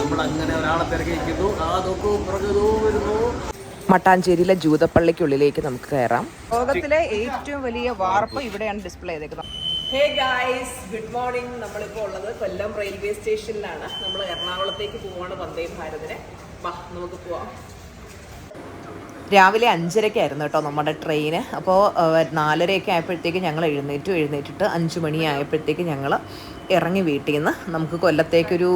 നമ്മൾ അങ്ങനെ ഒരാളെ തിരക്കിയിരിക്കുന്നു. നോക്കൂ പുറകു വരുന്നു. മട്ടാഞ്ചേരിയിലെ ജൂതപ്പള്ളിക്കുള്ളിലേക്ക് നമുക്ക് കയറാം. ലോകത്തിലെ ഏറ്റവും വലിയ വാർപ്പ് ഇവിടെയാണ് ഡിസ്പ്ലേ ചെയ്തേക്കുന്നത്. Hey guys, good morning. നമ്മളിപ്പോൾ ഉള്ളത് കൊല്ലം റെയിൽവേ സ്റ്റേഷനിലാണ്. നമ്മൾ എറണാകുളത്തേക്ക് പോവാണ് വന്ദേ ഭാരതിന്. വാ നമുക്ക് പോവാം. രാവിലെ 5:30 കേട്ടോ നമ്മുടെ ട്രെയിന്. അപ്പോൾ 4:30 ആയപ്പോഴത്തേക്ക് ഞങ്ങൾ എഴുന്നേറ്റിട്ട് 5 മണി ആയപ്പോഴത്തേക്ക് ഞങ്ങൾ ഇറങ്ങി വീട്ടിൽ നിന്ന്. നമുക്ക് കൊല്ലത്തേക്കൊരു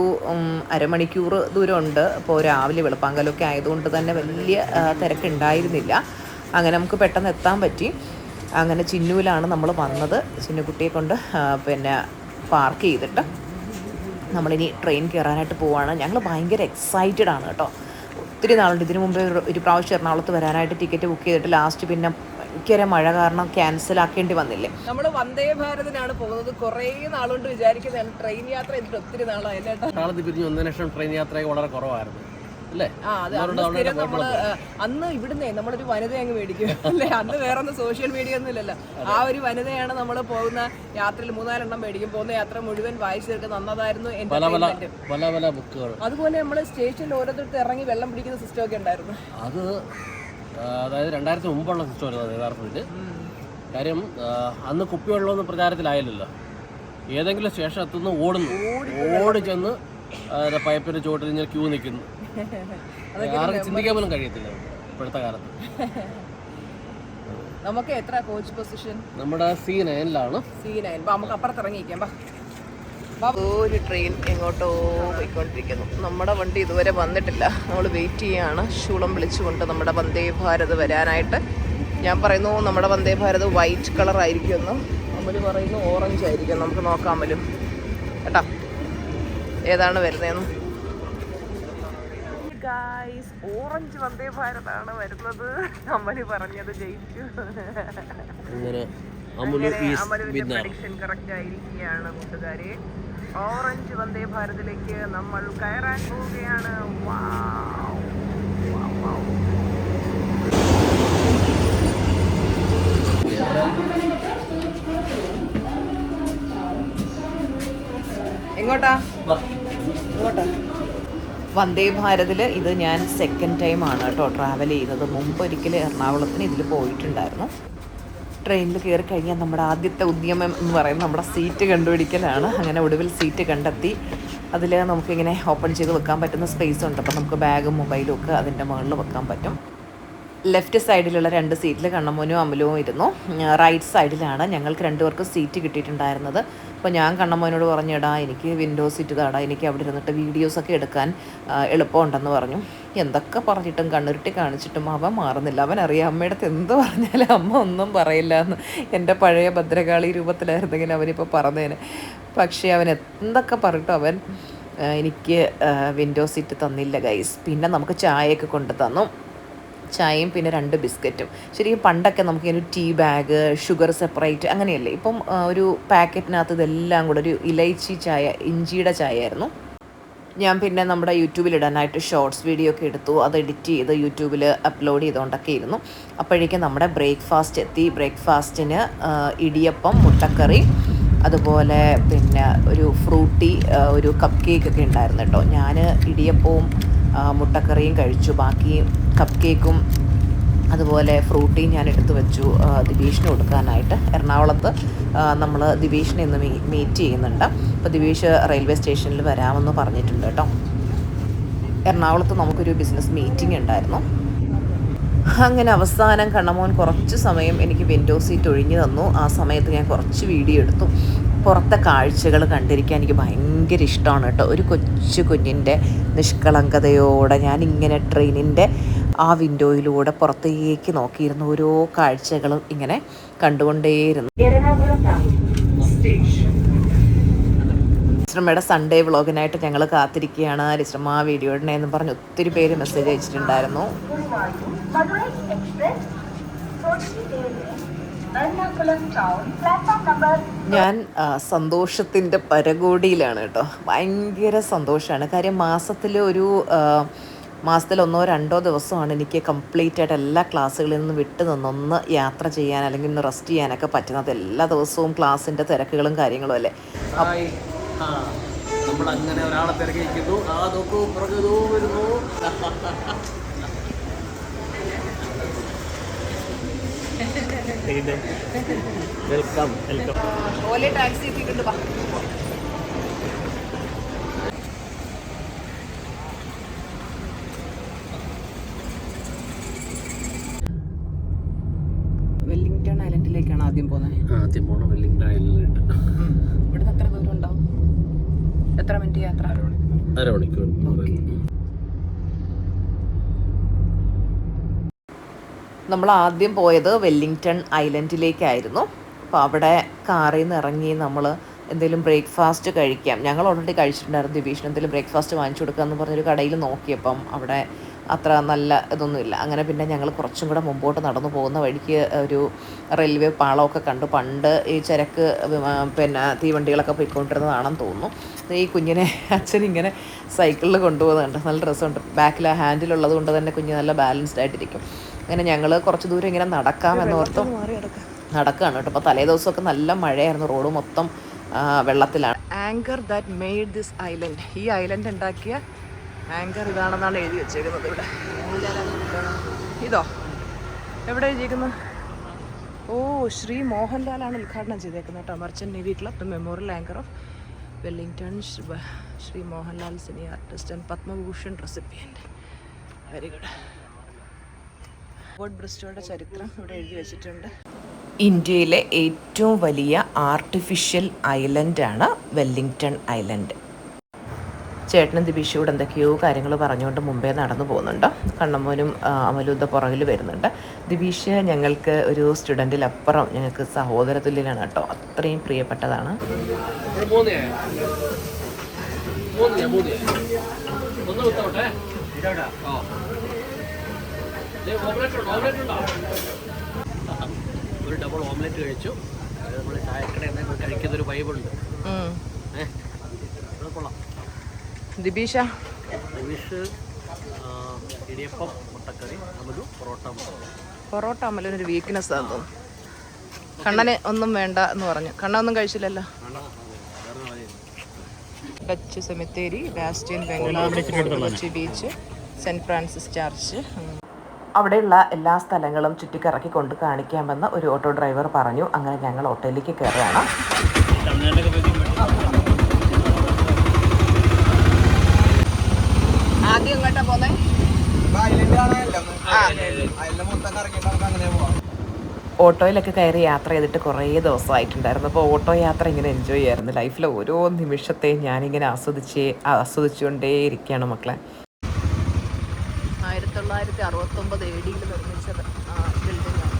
അരമണിക്കൂർ ദൂരമുണ്ട്. അപ്പോൾ രാവിലെ വെളുപ്പാങ്കലൊക്കെ ആയതുകൊണ്ട് തന്നെ വലിയ തിരക്കുണ്ടായിരുന്നില്ല. അങ്ങനെ നമുക്ക് പെട്ടെന്ന് എത്താൻ പറ്റി. അങ്ങനെ ചിന്നൂലാണ് നമ്മൾ വന്നത്. ചിന്നുകുട്ടിയെ കൊണ്ട് പിന്നെ പാർക്ക് ചെയ്തിട്ട് നമ്മളിനി ട്രെയിൻ കയറാനായിട്ട് പോവുകയാണ്. ഞങ്ങൾ ഭയങ്കര എക്സൈറ്റഡ് ആണ് കേട്ടോ. ഒത്തിരി നാളുണ്ട്. ഇതിനു മുമ്പ് ഒരു പ്രാവശ്യം എറണാകുളത്ത് വരാനായിട്ട് ടിക്കറ്റ് ബുക്ക് ചെയ്തിട്ട് ലാസ്റ്റ് പിന്നെ ഭയങ്കര മഴ കാരണം ക്യാൻസലാക്കേണ്ടി വന്നില്ലേ. നമ്മൾ വന്ദേ ഭാരതിനാണ് പോകുന്നത്. കുറേ നാളുകൊണ്ട് വിചാരിക്കുന്നതാണ്. ട്രെയിൻ യാത്ര ചെയ്തിട്ട് ഒത്തിരി നാളായില്ലേ. ട്രെയിൻ യാത്ര വളരെ കുറവായിരുന്നു അല്ലേ? നമ്മള് അന്ന് ഇവിടുന്നേ നമ്മളൊരു വനിത അങ്ങ് മേടിക്കും അല്ലേ. അന്ന് വേറൊന്നും സോഷ്യൽ മീഡിയ ഒന്നും ഇല്ലല്ലോ. ആ ഒരു വനിതയാണ് നമ്മൾ പോകുന്ന യാത്രയിൽ 3-4 മേടിക്കും. പോകുന്ന യാത്ര മുഴുവൻ വായിച്ചെടുത്ത് നന്നതായിരുന്നു. അതുപോലെ നമ്മള് സ്റ്റേഷനിൽ ഓരോരുത്തർക്ക് ഇറങ്ങി വെള്ളം പിടിക്കുന്ന സിസ്റ്റം ഒക്കെ ഉണ്ടായിരുന്നു. അത് അതായത് 2000 മുമ്പുള്ള സിസ്റ്റം ആയിരുന്നു യഥാർത്ഥത്തിൽ. കാര്യം അന്ന് കുപ്പിവെള്ളമൊന്നും പ്രചാരത്തിലായില്ലല്ലോ. ഏതെങ്കിലും സ്റ്റേഷൻ എത്തുന്നു ഓടി ചെന്ന് പൈപ്പിന്റെ ചോട്ടിൽ ഇങ്ങനെ ക്യൂ നിൽക്കുന്നു. ആർക്കും ചിന്തിക്കാൻ പോലും കഴിയത്തില്ല ഇപ്പോഴത്തെ കാലത്ത്. നമുക്ക് എത്ര കോച്ച് പൊസിഷൻ? നമ്മുടെ C9 നമുക്ക് അപ്പുറത്തിറങ്ങിയിരിക്കാം. ഒരു ട്രെയിൻ എങ്ങോട്ടോ പോയിക്കൊണ്ടിരിക്കുന്നു. നമ്മുടെ വണ്ടി ഇതുവരെ വന്നിട്ടില്ല. നമ്മൾ വെയിറ്റ് ചെയ്യാണ്. ശൂളം വിളിച്ചുകൊണ്ട് നമ്മുടെ വന്ദേ ഭാരത് വരാനായിട്ട്. ഞാൻ പറയുന്നു നമ്മുടെ വന്ദേ ഭാരത് വൈറ്റ് കളർ ആയിരിക്കുമെന്ന്. അമല് പറയുന്നു ഓറഞ്ച് ആയിരിക്കും. നമുക്ക് നോക്കാം അമലും കേട്ടോ ഏതാണ് വരുന്നതെന്ന്. ഗായ്സ്, ഓറഞ്ച് വന്ദേ ഭാരതാണ് വരുന്നത്. അമല് പറഞ്ഞത് ജയിച്ചു. അമലുവിന്റെ പ്രഡിക്ഷൻ കറക്റ്റ് ആയിരിക്കുകയാണ് കൂട്ടുകാരെ. ഓറഞ്ച് വന്ദേ ഭാരതിലേക്ക് നമ്മൾ കയറാൻ പോവുകയാണ്. എങ്ങോട്ടാ? വന്ദേ ഭാരതിൽ ഇത് ഞാൻ സെക്കൻഡ് ടൈമാണ് കേട്ടോ ട്രാവൽ ചെയ്യുന്നത്. മുമ്പ് ഒരിക്കലും എറണാകുളത്തിന് ഇതിൽ പോയിട്ടുണ്ടായിരുന്നു. ട്രെയിനിൽ കയറി കഴിഞ്ഞാൽ നമ്മുടെ ആദ്യത്തെ ഉദ്യമം എന്ന് പറയുന്നത് നമ്മുടെ സീറ്റ് കണ്ടുപിടിക്കലാണ്. അങ്ങനെ ഒടുവിൽ സീറ്റ് കണ്ടെത്തി. അതിൽ നമുക്കിങ്ങനെ ഓപ്പൺ ചെയ്ത് വെക്കാൻ പറ്റുന്ന സ്പേസ് ഉണ്ട്. അപ്പോൾ നമുക്ക് ബാഗും മൊബൈലും ഒക്കെ അതിൻ്റെ മുകളിൽ വെക്കാൻ പറ്റും. ലെഫ്റ്റ് സൈഡിലുള്ള 2 സീറ്റിൽ കണ്ണമ്മോനും അമലുവും ഇരുന്നു. റൈറ്റ് സൈഡിലാണ് ഞങ്ങൾക്ക് 2 പേർക്ക് സീറ്റ് കിട്ടിയിട്ടുണ്ടായിരുന്നത്. അപ്പോൾ ഞാൻ കണ്ണമ്മോനോട് പറഞ്ഞു, എടാ എനിക്ക് വിൻഡോ സീറ്റ് താടാ, എനിക്ക് അവിടെ ഇരുന്നിട്ട് വീഡിയോസൊക്കെ എടുക്കാൻ എളുപ്പമുണ്ടെന്ന് പറഞ്ഞു. എന്തൊക്കെ പറഞ്ഞിട്ടും കണ്ണുരുട്ടി കാണിച്ചിട്ടും അവൻ മാറുന്നില്ല. അവനറിയാം അമ്മയുടെ അടുത്ത് എന്ത് പറഞ്ഞാലും അമ്മ ഒന്നും പറയില്ല എന്ന്. എൻ്റെ പഴയ ഭദ്രകാളി രൂപത്തിലായിരുന്നെങ്കിൽ അവനിപ്പോൾ പറഞ്ഞേനെ. പക്ഷേ അവൻ എന്തൊക്കെ പറഞ്ഞിട്ടും അവൻ എനിക്ക് വിൻഡോ സീറ്റ് തന്നില്ല ഗൈസ്. പിന്നെ നമുക്ക് ചായയൊക്കെ കൊണ്ട് തന്നു. ചായയും പിന്നെ 2 ബിസ്ക്കറ്റും. ശരിക്കും പണ്ടൊക്കെ നമുക്കിങ്ങനെ ടീ ബാഗ്, ഷുഗർ സെപ്പറേറ്റ് അങ്ങനെയല്ലേ. ഇപ്പം ഒരു പാക്കറ്റിനകത്ത് ഇതെല്ലാം കൂടെ ഒരു ഇലൈച്ചി ചായ, ഇഞ്ചിയുടെ ചായ ആയിരുന്നു. ഞാൻ പിന്നെ നമ്മുടെ യൂട്യൂബിലിടാനായിട്ട് ഷോർട്സ് വീഡിയോ ഒക്കെ എടുത്തു. അത് എഡിറ്റ് ചെയ്ത് യൂട്യൂബിൽ അപ്ലോഡ് ചെയ്തുകൊണ്ടൊക്കെ ഇരുന്നു. അപ്പോഴേക്കും നമ്മുടെ ബ്രേക്ക്ഫാസ്റ്റ് എത്തി. ബ്രേക്ക്ഫാസ്റ്റിന് ഇടിയപ്പം, മുട്ടക്കറി, അതുപോലെ പിന്നെ ഒരു ഫ്രൂട്ടി, ഒരു കപ്പ് കേക്കൊക്കെ ഉണ്ടായിരുന്നു കേട്ടോ. ഞാൻ ഇടിയപ്പവും മുട്ടക്കറിയും കഴിച്ചു. ബാക്കി കപ്പ് കേക്കും അതുപോലെ ഫ്രൂട്ടിയും ഞാൻ എടുത്തു വെച്ചു ദിവേഷിന് കൊടുക്കാനായിട്ട്. എറണാകുളത്ത് നമ്മൾ ദിവേഷിനെ ഇന്ന് മീറ്റ് ചെയ്യുന്നുണ്ട്. അപ്പോൾ ദിവേഷ് റെയിൽവേ സ്റ്റേഷനിൽ വരാമെന്ന് പറഞ്ഞിട്ടുണ്ട് കേട്ടോ. എറണാകുളത്ത് നമുക്കൊരു ബിസിനസ് മീറ്റിംഗ് ഉണ്ടായിരുന്നു. അങ്ങനെ അവസാനം കണ്ണമോൻ കുറച്ച് സമയം എനിക്ക് വിൻഡോ സീറ്റ് ഒഴിഞ്ഞു തന്നു. ആ സമയത്ത് ഞാൻ കുറച്ച് വീഡിയോ എടുത്തു. പുറത്തെ കാഴ്ചകൾ കണ്ടിരിക്കാൻ എനിക്ക് ഭയങ്കര ഇഷ്ടമാണ് കേട്ടോ. ഒരു കൊച്ചു കുഞ്ഞിൻ്റെ നിഷ്കളങ്കതയോടെ ഞാനിങ്ങനെ ട്രെയിനിൻ്റെ ആ വിൻഡോയിലൂടെ പുറത്തേക്ക് നോക്കിയിരുന്നു. ഓരോ കാഴ്ചകളും ഇങ്ങനെ കണ്ടുകൊണ്ടേയിരുന്നു. ലിസ്ട്രമ്മയുടെ സൺഡേ വ്ളോഗിനായിട്ട് ഞങ്ങൾ കാത്തിരിക്കുകയാണ്. ലിസ്ട്രമ്മ വീഡിയോ ഇടണേ എന്ന് പറഞ്ഞ് ഒത്തിരി പേര് മെസ്സേജ് അയച്ചിട്ടുണ്ടായിരുന്നു. ഞാൻ സന്തോഷത്തിൻ്റെ പരകോടിയിലാണ് കേട്ടോ. ഭയങ്കര സന്തോഷമാണ്. കാര്യം മാസത്തിൽ 1-2 ദിവസമാണ് എനിക്ക് കംപ്ലീറ്റ് ആയിട്ട് എല്ലാ ക്ലാസ്സുകളിൽ നിന്ന് വിട്ട് നിന്നൊന്ന് യാത്ര ചെയ്യാൻ അല്ലെങ്കിൽ ഒന്ന് റെസ്റ്റ് ചെയ്യാനൊക്കെ പറ്റുന്നത്. എല്ലാ ദിവസവും ക്ലാസ്സിൻ്റെ തിരക്കുകളും കാര്യങ്ങളും അല്ലേ. നമ്മൾ അങ്ങനെ ഒരാളെ തിരക്കിയിരിക്കുന്നു. ആ നോക്കൂ, പുറകെ വരുന്നു. Welcome welcome. ഓലെ ടാക്സി എത്തിയിട്ടുണ്ട്. വെല്ലിംഗ്ടൺ ഐലൻഡിലേക്കാണ് ആദ്യം പോകുന്നത്. ആദ്യം പോകണം വെല്ലിംഗ്ടൺ ഐലൻഡിലോട്ട്. ഇവിടുന്ന് എത്ര ദൂരം ഉണ്ടാവും? എത്ര മിനിറ്റ് യാത്ര? അരമണിക്കൂർ. നമ്മൾ ആദ്യം പോയത് വെല്ലിംഗ്ടൺ ഐലൻഡിലേക്കായിരുന്നു. അപ്പോൾ അവിടെ കാറിൽ നിന്ന് ഇറങ്ങി നമ്മൾ എന്തെങ്കിലും ബ്രേക്ക്ഫാസ്റ്റ് കഴിക്കാം. ഞങ്ങൾ ഓൾറെഡി കഴിച്ചിട്ടുണ്ടായിരുന്നു. ദിബീഷിന് എന്തെങ്കിലും ബ്രേക്ക്ഫാസ്റ്റ് വാങ്ങിച്ചു കൊടുക്കാമെന്ന് പറഞ്ഞൊരു കടയിൽ നോക്കിയപ്പം അവിടെ അത്ര നല്ല ഇതൊന്നുമില്ല. അങ്ങനെ പിന്നെ ഞങ്ങൾ കുറച്ചും കൂടെ മുമ്പോട്ട് നടന്നു പോകുന്ന വഴിക്ക് ഒരു റെയിൽവേ പാളമൊക്കെ കണ്ടു. പണ്ട് ഈ ചരക്ക് പിന്നെ തീവണ്ടികളൊക്കെ പോയിക്കൊണ്ടിരുന്നതാണെന്ന് തോന്നുന്നു. ഈ കുഞ്ഞിനെ അച്ഛനിങ്ങനെ സൈക്കിളിൽ കൊണ്ടുപോകുന്നുണ്ട്. നല്ല രസമുണ്ട്. ബാക്കിൽ ആ ഹാൻഡിലുള്ളത് കൊണ്ട് തന്നെ കുഞ്ഞ് നല്ല ബാലൻസ്ഡ് ആയിട്ടിരിക്കും. അങ്ങനെ ഞങ്ങൾ കുറച്ച് ദൂരം ഇങ്ങനെ നടക്കാമെന്നോർത്തും നടക്കുകയാണ് കേട്ടോ. അപ്പോൾ തലേ ദിവസമൊക്കെ നല്ല മഴയായിരുന്നു. റോഡ് മൊത്തം വെള്ളത്തിലാണ്. Anchor that made this island. ഈ ഐലൻഡ് ഉണ്ടാക്കിയ ആങ്കർ ഇതാണെന്നാണ് എഴുതി വെച്ചേക്കുന്നത് ഇവിടെ. ഇതോ എവിടെ എഴുതിയിരിക്കുന്നത്? ഓ, ശ്രീ മോഹൻലാലാണ് ഉദ്ഘാടനം ചെയ്തേക്കുന്നത് കേട്ടോ. Merchant navy club memorial anchor of Wellington, Shri Mohanlal cine artist and Padma Bhushan recipient. Very good. Fort ബ്രിസ്റ്റോയുടെ ചരിത്രം ഇവിടെ എഴുതി വെച്ചിട്ടുണ്ട്. ഇന്ത്യയിലെ ഏറ്റവും വലിയ ആർട്ടിഫിഷ്യൽ ഐലൻഡാണ് വെല്ലിംഗ്ടൺ ഐലൻഡ്. ചേട്ടനും ദിബീഷയോട് എന്തൊക്കെയോ കാര്യങ്ങൾ പറഞ്ഞുകൊണ്ട് മുമ്പേ നടന്നു പോകുന്നുണ്ട്. കണ്ണമ്മോനും അമലുദ്ദ പുറകിൽ വരുന്നുണ്ട്. ദിബീഷ് ഞങ്ങൾക്ക് ഒരു സ്റ്റുഡൻറ്റിലപ്പുറം ഞങ്ങൾക്ക് സഹോദര തുല്യനാണ് കേട്ടോ. അത്രയും പ്രിയപ്പെട്ടതാണ്. ഒരു ഡബിൾ ഓംലെറ്റ് കഴിച്ചു. നമ്മൾ ചായക്കടയിൽ കഴിക്കുന്നൊരു വൈബുണ്ട്. കൊള്ളാം. ദിബീഷ ഇടിയപ്പം, മുട്ടക്കറി, അമലു പൊറോട്ട. അമലിനൊരു വീക്ക്നെസ് ആണെന്ന് തോന്നുന്നു. കണ്ണന് ഒന്നും വേണ്ട എന്ന് പറഞ്ഞു. കണ്ണ ഒന്നും കഴിച്ചില്ലല്ലോ. Dutch cemetery, Bastion bungalow, Kochi beach, Saint Francis church. അവിടെയുള്ള എല്ലാ സ്ഥലങ്ങളും ചുറ്റിക്കറക്കി കൊണ്ട് കാണിക്കാമെന്ന് ഒരു ഓട്ടോ ഡ്രൈവർ പറഞ്ഞു. അങ്ങനെ ഞങ്ങൾ ഓട്ടോയിലേക്ക് കയറുകയാണ്. ആദ്യം എങ്ങോട്ടാ പോന്നെ? ഓട്ടോയിലൊക്കെ കയറി യാത്ര ചെയ്തിട്ട് കുറേ ദിവസമായിട്ടുണ്ടായിരുന്നു. അപ്പോൾ ഓട്ടോ യാത്ര ഇങ്ങനെ എൻജോയ് ചെയ്യായിരുന്നു. ലൈഫിലെ ഓരോ നിമിഷത്തെയും ഞാനിങ്ങനെ ആസ്വദിച്ചുകൊണ്ടേ ഇരിക്കുകയാണ് മക്കളെ. 1969 AD നിർമ്മിച്ചത് ബിൽഡിംഗാണ്.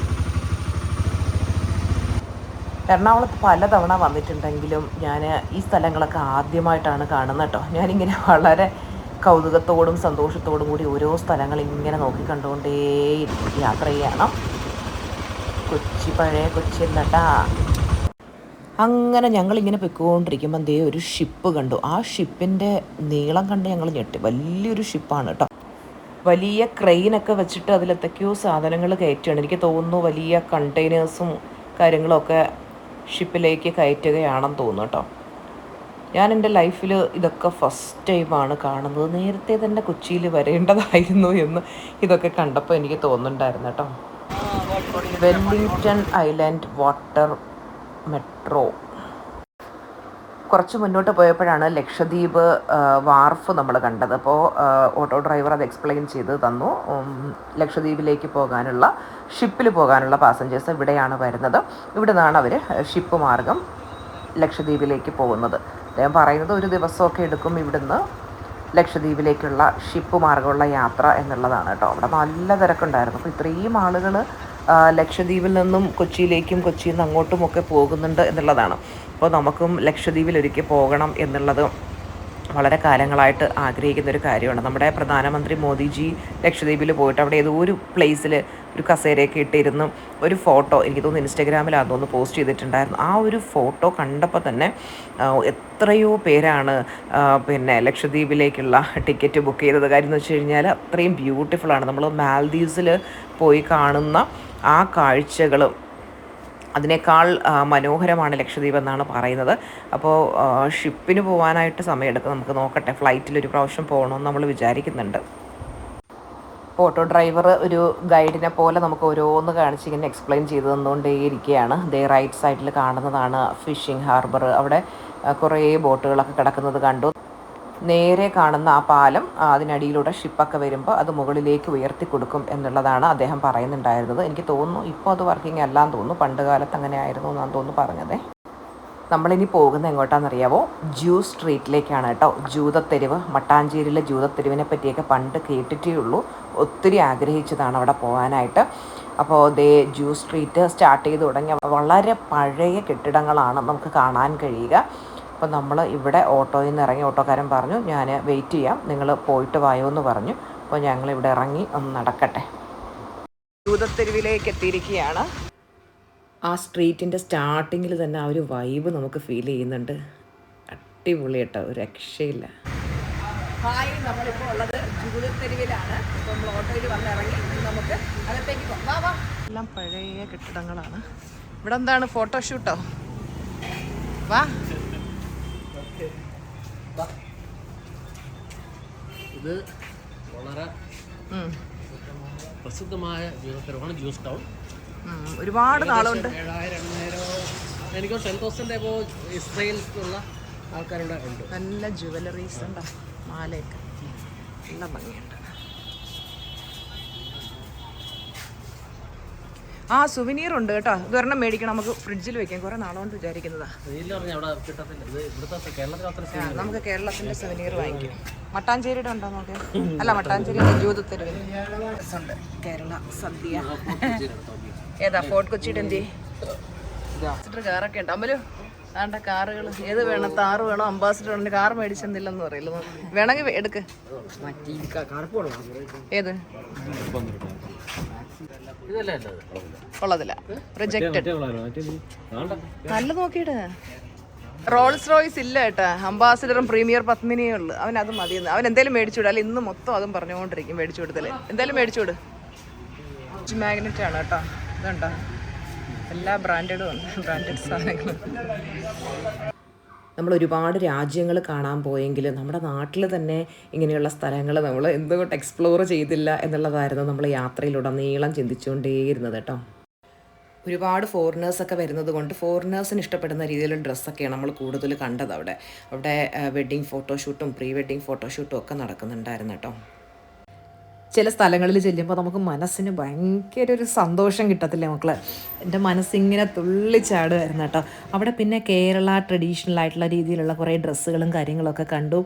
എറണാകുളത്ത് പലതവണ വന്നിട്ടുണ്ടെങ്കിലും ഞാൻ ഈ സ്ഥലങ്ങളൊക്കെ ആദ്യമായിട്ടാണ് കാണുന്നത് കേട്ടോ. ഞാനിങ്ങനെ വളരെ കൗതുകത്തോടും സന്തോഷത്തോടും കൂടി ഓരോ സ്ഥലങ്ങൾ ഇങ്ങനെ നോക്കി കണ്ടുകൊണ്ടേ യാത്ര ചെയ്യണം. പഴയ കൊച്ചില്ലട്ടാ. അങ്ങനെ ഞങ്ങളിങ്ങനെ പൊയ്ക്കൊണ്ടിരിക്കുമ്പോൾ എന്തേ ഒരു ഷിപ്പ് കണ്ടു. ആ ഷിപ്പിൻ്റെ നീളം കണ്ട് ഞങ്ങൾ ഞെട്ടി. വലിയൊരു ഷിപ്പാണ് കേട്ടോ. വലിയ ക്രെയിനൊക്കെ വെച്ചിട്ട് അതിലെന്തൊക്കെയോ സാധനങ്ങൾ കയറ്റുകയാണ്. എനിക്ക് തോന്നുന്നു വലിയ കണ്ടെയ്നേഴ്സും കാര്യങ്ങളൊക്കെ ഷിപ്പിലേക്ക് കയറ്റുകയാണെന്ന് തോന്നുന്നു കേട്ടോ. ഞാൻ എൻ്റെ ലൈഫിൽ ഇതൊക്കെ ഫസ്റ്റ് ടൈമാണ് കാണുന്നത്. നേരത്തെ തന്നെ കൊച്ചിയിൽ വരേണ്ടതായിരുന്നു എന്ന് ഇതൊക്കെ കണ്ടപ്പോൾ എനിക്ക് തോന്നുന്നുണ്ടായിരുന്നു കേട്ടോ. Wellington island water metro. കുറച്ച് മുന്നോട്ട് പോയപ്പോഴാണ് ലക്ഷദ്വീപ് വാർഫ് നമ്മൾ കണ്ടത്. അപ്പോൾ ഓട്ടോ ഡ്രൈവർ അത് എക്സ്പ്ലെയിൻ ചെയ്ത് തന്നു. ലക്ഷദ്വീപിലേക്ക് പോകാനുള്ള ഷിപ്പിൽ പോകാനുള്ള പാസഞ്ചേഴ്സ് ഇവിടെയാണ് വരുന്നത്. ഇവിടെ നിന്നാണ് അവർ ഷിപ്പ് മാർഗം ലക്ഷദ്വീപിലേക്ക് പോകുന്നത്. അദ്ദേഹം പറയുന്നത് ഒരു ദിവസമൊക്കെ എടുക്കും ഇവിടുന്ന് ലക്ഷദ്വീപിലേക്കുള്ള ഷിപ്പ് മാർഗമുള്ള യാത്ര എന്നുള്ളതാണ് കേട്ടോ. അവിടെ നല്ല തിരക്കുണ്ടായിരുന്നു. അപ്പോൾ ഇത്രയും ആളുകൾ ലക്ഷദ്വീപിൽ നിന്നും കൊച്ചിയിലേക്കും കൊച്ചിയിൽ നിന്ന് അങ്ങോട്ടുമൊക്കെ പോകുന്നുണ്ട് എന്നുള്ളതാണ്. അപ്പോൾ നമുക്കും ലക്ഷദ്വീപിൽ ഒരിക്കൽ പോകണം എന്നുള്ളത് വളരെ കാലങ്ങളായിട്ട് ആഗ്രഹിക്കുന്നൊരു കാര്യമാണ്. നമ്മുടെ പ്രധാനമന്ത്രി മോദിജി ലക്ഷദ്വീപിൽ പോയിട്ട് അവിടെ ഏതോ ഒരു പ്ലേസിൽ ഒരു കസേരയൊക്കെ ഇട്ടിരുന്നു ഒരു ഫോട്ടോ, എനിക്ക് തോന്നുന്നു ഇൻസ്റ്റഗ്രാമിലാണെന്ന് തോന്നുന്നു പോസ്റ്റ് ചെയ്തിട്ടുണ്ടായിരുന്നു. ആ ഒരു ഫോട്ടോ കണ്ടപ്പോൾ തന്നെ എത്രയോ പേരാണ് പിന്നെ ലക്ഷദ്വീപിലേക്കുള്ള ടിക്കറ്റ് ബുക്ക് ചെയ്തത്. കാര്യം എന്ന് വെച്ച് കഴിഞ്ഞാൽ അത്രയും ബ്യൂട്ടിഫുള്ളാണ്. നമ്മൾ മാൽദീവ്സിൽ പോയി കാണുന്ന ആ കാഴ്ചകളും അതിനേക്കാൾ മനോഹരമാണ് ലക്ഷദ്വീപ് എന്നാണ് പറയുന്നത്. അപ്പോൾ ഷിപ്പിന് പോകാനായിട്ട് സമയമെടുക്കും. നമുക്ക് നോക്കട്ടെ, ഫ്ലൈറ്റിൽ ഒരു പ്രാവശ്യം പോകണമെന്ന് നമ്മൾ വിചാരിക്കുന്നുണ്ട്. ഓട്ടോ ഡ്രൈവർ ഒരു ഗൈഡിനെ പോലെ നമുക്ക് ഓരോന്ന് കാണിച്ച് ഇങ്ങനെ എക്സ്പ്ലെയിൻ ചെയ്ത് തന്നുകൊണ്ടേയിരിക്കുകയാണ്. റൈറ്റ് സൈഡിൽ കാണുന്നതാണ് ഫിഷിംഗ് ഹാർബർ. അവിടെ കുറേ ബോട്ടുകളൊക്കെ കിടക്കുന്നത് കണ്ടു. നേരെ കാണുന്ന ആ പാലം, അതിനടിയിലൂടെ ഷിപ്പൊക്കെ വരുമ്പോൾ അത് മുകളിലേക്ക് ഉയർത്തി കൊടുക്കും എന്നുള്ളതാണ് അദ്ദേഹം പറയുന്നുണ്ടായിരുന്നത്. എനിക്ക് തോന്നുന്നു ഇപ്പോൾ അത് വർക്കിംഗ് അല്ലാന്ന് തോന്നുന്നു. പണ്ട് കാലത്ത് അങ്ങനെ ആയിരുന്നു എന്നാണ് തോന്നുന്നു പറഞ്ഞത്. നമ്മളിനി പോകുന്നത് എങ്ങോട്ടാണെന്നറിയാവോ? ജൂസ് സ്ട്രീറ്റിലേക്കാണ് കേട്ടോ. ജൂതത്തെരുവ്, മട്ടാഞ്ചേരിയിലെ ജൂതത്തെരുവിനെ പറ്റിയൊക്കെ പണ്ട് കേട്ടിട്ടേ ഉള്ളൂ. ഒത്തിരി ആഗ്രഹിച്ചതാണ് അവിടെ പോകാനായിട്ട്. അപ്പോൾ ജൂസ് സ്ട്രീറ്റ് സ്റ്റാർട്ട് ചെയ്ത് തുടങ്ങിയ വളരെ പഴയ കെട്ടിടങ്ങളാണ് നമുക്ക് കാണാൻ കഴിയുക. അപ്പോൾ നമ്മൾ ഇവിടെ ഓട്ടോയിൽ നിന്ന് ഇറങ്ങി. ഓട്ടോക്കാരൻ പറഞ്ഞു ഞാൻ വെയിറ്റ് ചെയ്യാം, നിങ്ങൾ പോയിട്ട് വായോ എന്ന് പറഞ്ഞു. അപ്പോൾ ഞങ്ങളിവിടെ ഇറങ്ങി ഒന്ന് നടക്കട്ടെ. ജൂതത്തെരുവിലേക്ക് എത്തിയിരിക്കുകയാണ്. ആ സ്ട്രീറ്റിൻ്റെ സ്റ്റാർട്ടിങ്ങിൽ തന്നെ ആ ഒരു വൈബ് നമുക്ക് ഫീൽ ചെയ്യുന്നുണ്ട്. അടിപൊളി കേട്ടോ, ഒരു രക്ഷയില്ല. ഹായ്, നമ്മളിപ്പോൾ ഉള്ളത് ജൂതത്തെരുവിലാണ്. ഇപ്പോൾ നമ്മൾ ഓട്ടോയിൽ വന്നിറങ്ങി. നമുക്ക് അകത്തേക്ക് പോകാം. വാ. എല്ലാം പഴയ കെട്ടിടങ്ങളാണ്. ഇവിടെ എന്താണ്, ഫോട്ടോഷൂട്ടോ? വാ. ഇത് വളരെ പ്രസിദ്ധമായ ജൂതത്തെരുവാണ്, ജ്യൂസ് ടൗൺ. ഒരുപാട് നാളുണ്ട്. 7,000-8,000 എനിക്ക് 10,000 ഇപ്പോൾ ഇസ്രയേലിലുള്ള ആൾക്കാരുടെ ഉണ്ട്. നല്ല ജുവലറീസ് ഉണ്ടോ, മാലയൊക്കെ നല്ല ഭംഗിയുണ്ട്. ആ സുവനീർ ഉണ്ട് കേട്ടോ. ഇതൊരെണ്ണം മേടിക്കണം, നമുക്ക് ഫ്രിഡ്ജിൽ വെക്കാം. കുറേ നാളുകൊണ്ട് വിചാരിക്കുന്നതാ. നമുക്ക് കേരളത്തിന്റെ സുവനീർ വാങ്ങിക്കാം. മട്ടാഞ്ചേരിയുടെ ഉണ്ടോ നോക്കെ? അല്ല, മട്ടാഞ്ചേരിയുടെ ജൂതത്തെരുവിൽ ഉണ്ട് കേരള സദ്യ. ഏതാ ഫോർട്ട് കൊച്ചിയുടെ എന്തി കാറൊക്കെ ഉണ്ട്. അമ്മല് വേണ്ട കാറുകൾ ഏത് വേണം? താറ് വേണോ, അംബാസിഡർ ഉണ്ട്? കാർ മേടിച്ചെന്നില്ലെന്ന് പറയില്ല. വേണമെങ്കിൽ എടുക്ക്. ഏത് ഉള്ളതില്ല, റിജക്റ്റഡ്. നല്ല നോക്കിയിട്ട് റോൾസ് റോയ്സ് ഇല്ല കേട്ടാ. അംബാസിഡറും പ്രീമിയർ പത്മിനിയും ഉള്ളു. അവൻ അത് മതിയെന്ന്. അവൻ എന്തേലും മേടിച്ചു വിടും. അല്ല ഇന്ന് മൊത്തം അതും പറഞ്ഞുകൊണ്ടിരിക്കും മേടിച്ചു കൊടുത്തല്ലേ. എന്തായാലും മേടിച്ചു വിട്. മാഗ്നറ്റ് ആണ് കേട്ടോ. ഇതുണ്ടോ, എല്ലാ ബ്രാൻഡഡും ഉണ്ട്, ബ്രാൻഡഡ് സാധനങ്ങളും. നമ്മൾ ഒരുപാട് രാജ്യങ്ങൾ കാണാൻ പോയെങ്കിൽ നമ്മുടെ നാട്ടിൽ തന്നെ ഇങ്ങനെയുള്ള സ്ഥലങ്ങൾ നമ്മൾ എന്തുകൊണ്ട് എക്സ്പ്ലോർ ചെയ്തില്ല എന്നുള്ളതായിരുന്നു നമ്മൾ യാത്രയിലുടനീളം ചിന്തിച്ചുകൊണ്ടേയിരുന്നത് കേട്ടോ. ഒരുപാട് ഫോറിനേഴ്സൊക്കെ വരുന്നത് കൊണ്ട് ഫോറിനേഴ്സിന് ഇഷ്ടപ്പെടുന്ന രീതിയിലുള്ള ഡ്രസ്സൊക്കെയാണ് നമ്മൾ കൂടുതൽ കണ്ടത് അവിടെ. വെഡ്ഡിങ് ഫോട്ടോഷൂട്ടും പ്രീ വെഡ്ഡിങ് ഫോട്ടോഷൂട്ടും ഒക്കെ നടക്കുന്നുണ്ടായിരുന്നു കേട്ടോ. ചില സ്ഥലങ്ങളിൽ ചെല്ലുമ്പോൾ നമുക്ക് മനസ്സിന് ഭയങ്കര ഒരു സന്തോഷം കിട്ടത്തില്ലേ മക്കളെ? എൻ്റെ മനസ്സിങ്ങനെ തുള്ളിച്ചാടുമായിരുന്നു കേട്ടോ. അവിടെ പിന്നെ കേരള ട്രഡീഷണൽ ആയിട്ടുള്ള രീതിയിലുള്ള കുറേ ഡ്രസ്സുകളും കാര്യങ്ങളൊക്കെ കണ്ടു.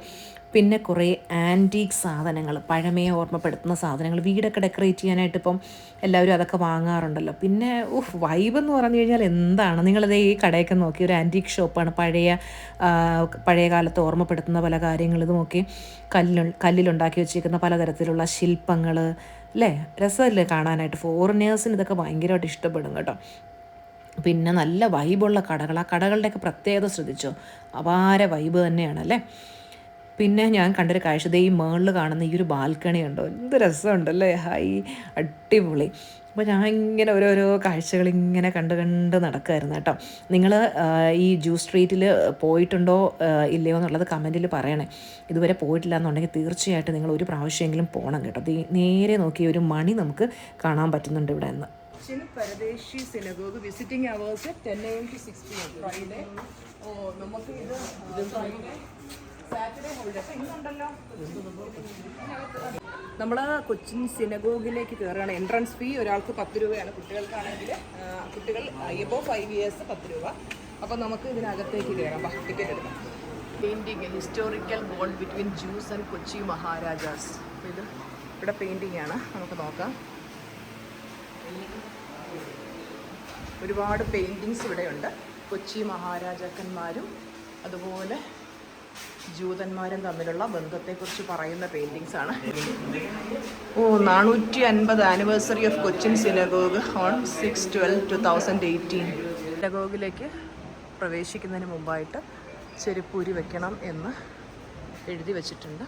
പിന്നെ കുറേ ആൻറ്റീക്ക് സാധനങ്ങൾ, പഴമയെ ഓർമ്മപ്പെടുത്തുന്ന സാധനങ്ങൾ, വീടൊക്കെ ഡെക്കറേറ്റ് ചെയ്യാനായിട്ട് ഇപ്പം എല്ലാവരും അതൊക്കെ വാങ്ങാറുണ്ടല്ലോ. പിന്നെ വൈബ് എന്ന് പറഞ്ഞു കഴിഞ്ഞാൽ എന്താണ്, നിങ്ങളത് ഈ കടയൊക്കെ നോക്കി, ഒരു ആൻറ്റീക്ക് ഷോപ്പാണ്. പഴയ കാലത്ത് ഓർമ്മപ്പെടുത്തുന്ന പല കാര്യങ്ങൾ. ഇത് നോക്കി, കല്ലിലുണ്ടാക്കി വെച്ചിരിക്കുന്ന പലതരത്തിലുള്ള ശില്പങ്ങൾ അല്ലേ, രസമല്ലേ കാണാനായിട്ട്. ഫോറിനേഴ്സിന് ഇതൊക്കെ ഭയങ്കരമായിട്ട് ഇഷ്ടപ്പെടും കേട്ടോ. പിന്നെ നല്ല വൈബുള്ള കടകൾ. ആ കടകളുടെയൊക്കെ പ്രത്യേകത ശ്രദ്ധിച്ചോ, അപാര വൈബ് തന്നെയാണല്ലേ. പിന്നെ ഞാൻ കണ്ടൊരു കാഴ്ച, ഈ മേളിൽ കാണുന്ന ഈ ഒരു ബാൽക്കണി ഉണ്ടോ, എന്ത് രസമുണ്ടല്ലേ. അടിപൊളി. അപ്പോൾ ഞാൻ ഇങ്ങനെ ഓരോരോ കാഴ്ചകൾ ഇങ്ങനെ കണ്ട് നടക്കുമായിരുന്നു കേട്ടോ. നിങ്ങൾ ഈ ജൂസ് സ്ട്രീറ്റിൽ പോയിട്ടുണ്ടോ ഇല്ലയോ എന്നുള്ളത് കമൻറ്റിൽ പറയണേ. ഇതുവരെ പോയിട്ടില്ല എന്നുണ്ടെങ്കിൽ തീർച്ചയായിട്ടും നിങ്ങൾ ഒരു പ്രാവശ്യമെങ്കിലും പോകണം കേട്ടോ. നേരെ നോക്കി ഒരു മണി നമുക്ക് കാണാൻ പറ്റുന്നുണ്ട് ഇവിടെ നിന്ന്. Paradesi synagogue visiting hours 10 AM to 6 PM Friday. നമുക്ക് ഇത് സാറ്റർഡേ ഹോളിഡേ. അപ്പോൾ ഇന്നുണ്ടല്ലോ. നമ്മൾ കൊച്ചിൻ സിനഗോഗിലേക്ക് കയറുകയാണ്. എൻട്രൻസ് ഫീ ഒരാൾക്ക് 10 രൂപയാണ്. കുട്ടികൾക്കാണെങ്കിൽ കുട്ടികൾ എബോവ് 5 years 10 രൂപ. അപ്പോൾ നമുക്ക് ഇതിനകത്തേക്ക് കയറാം. ടിക്കറ്റ് എടുക്കാം. Painting, historical bond between Jews and Kochi Maharajas. അപ്പോൾ ഇത് ഇവിടെ പെയിൻറ്റിങ് ആണ്. നമുക്ക് നോക്കാം. ഒരുപാട് പെയിൻറ്റിങ്സ് ഇവിടെയുണ്ട്. കൊച്ചി മഹാരാജാക്കന്മാരും അതുപോലെ ജൂതന്മാരും തമ്മിലുള്ള ബന്ധത്തെക്കുറിച്ച് പറയുന്ന പെയിൻറ്റിങ്സ് ആണ്. 450 anniversary of Cochin synagogue on 6/12/2018. സിനഗോഗിലേക്ക് പ്രവേശിക്കുന്നതിന് മുമ്പായിട്ട് ചെരുപ്പൂരി വെക്കണം എന്ന് എഴുതി വച്ചിട്ടുണ്ട്.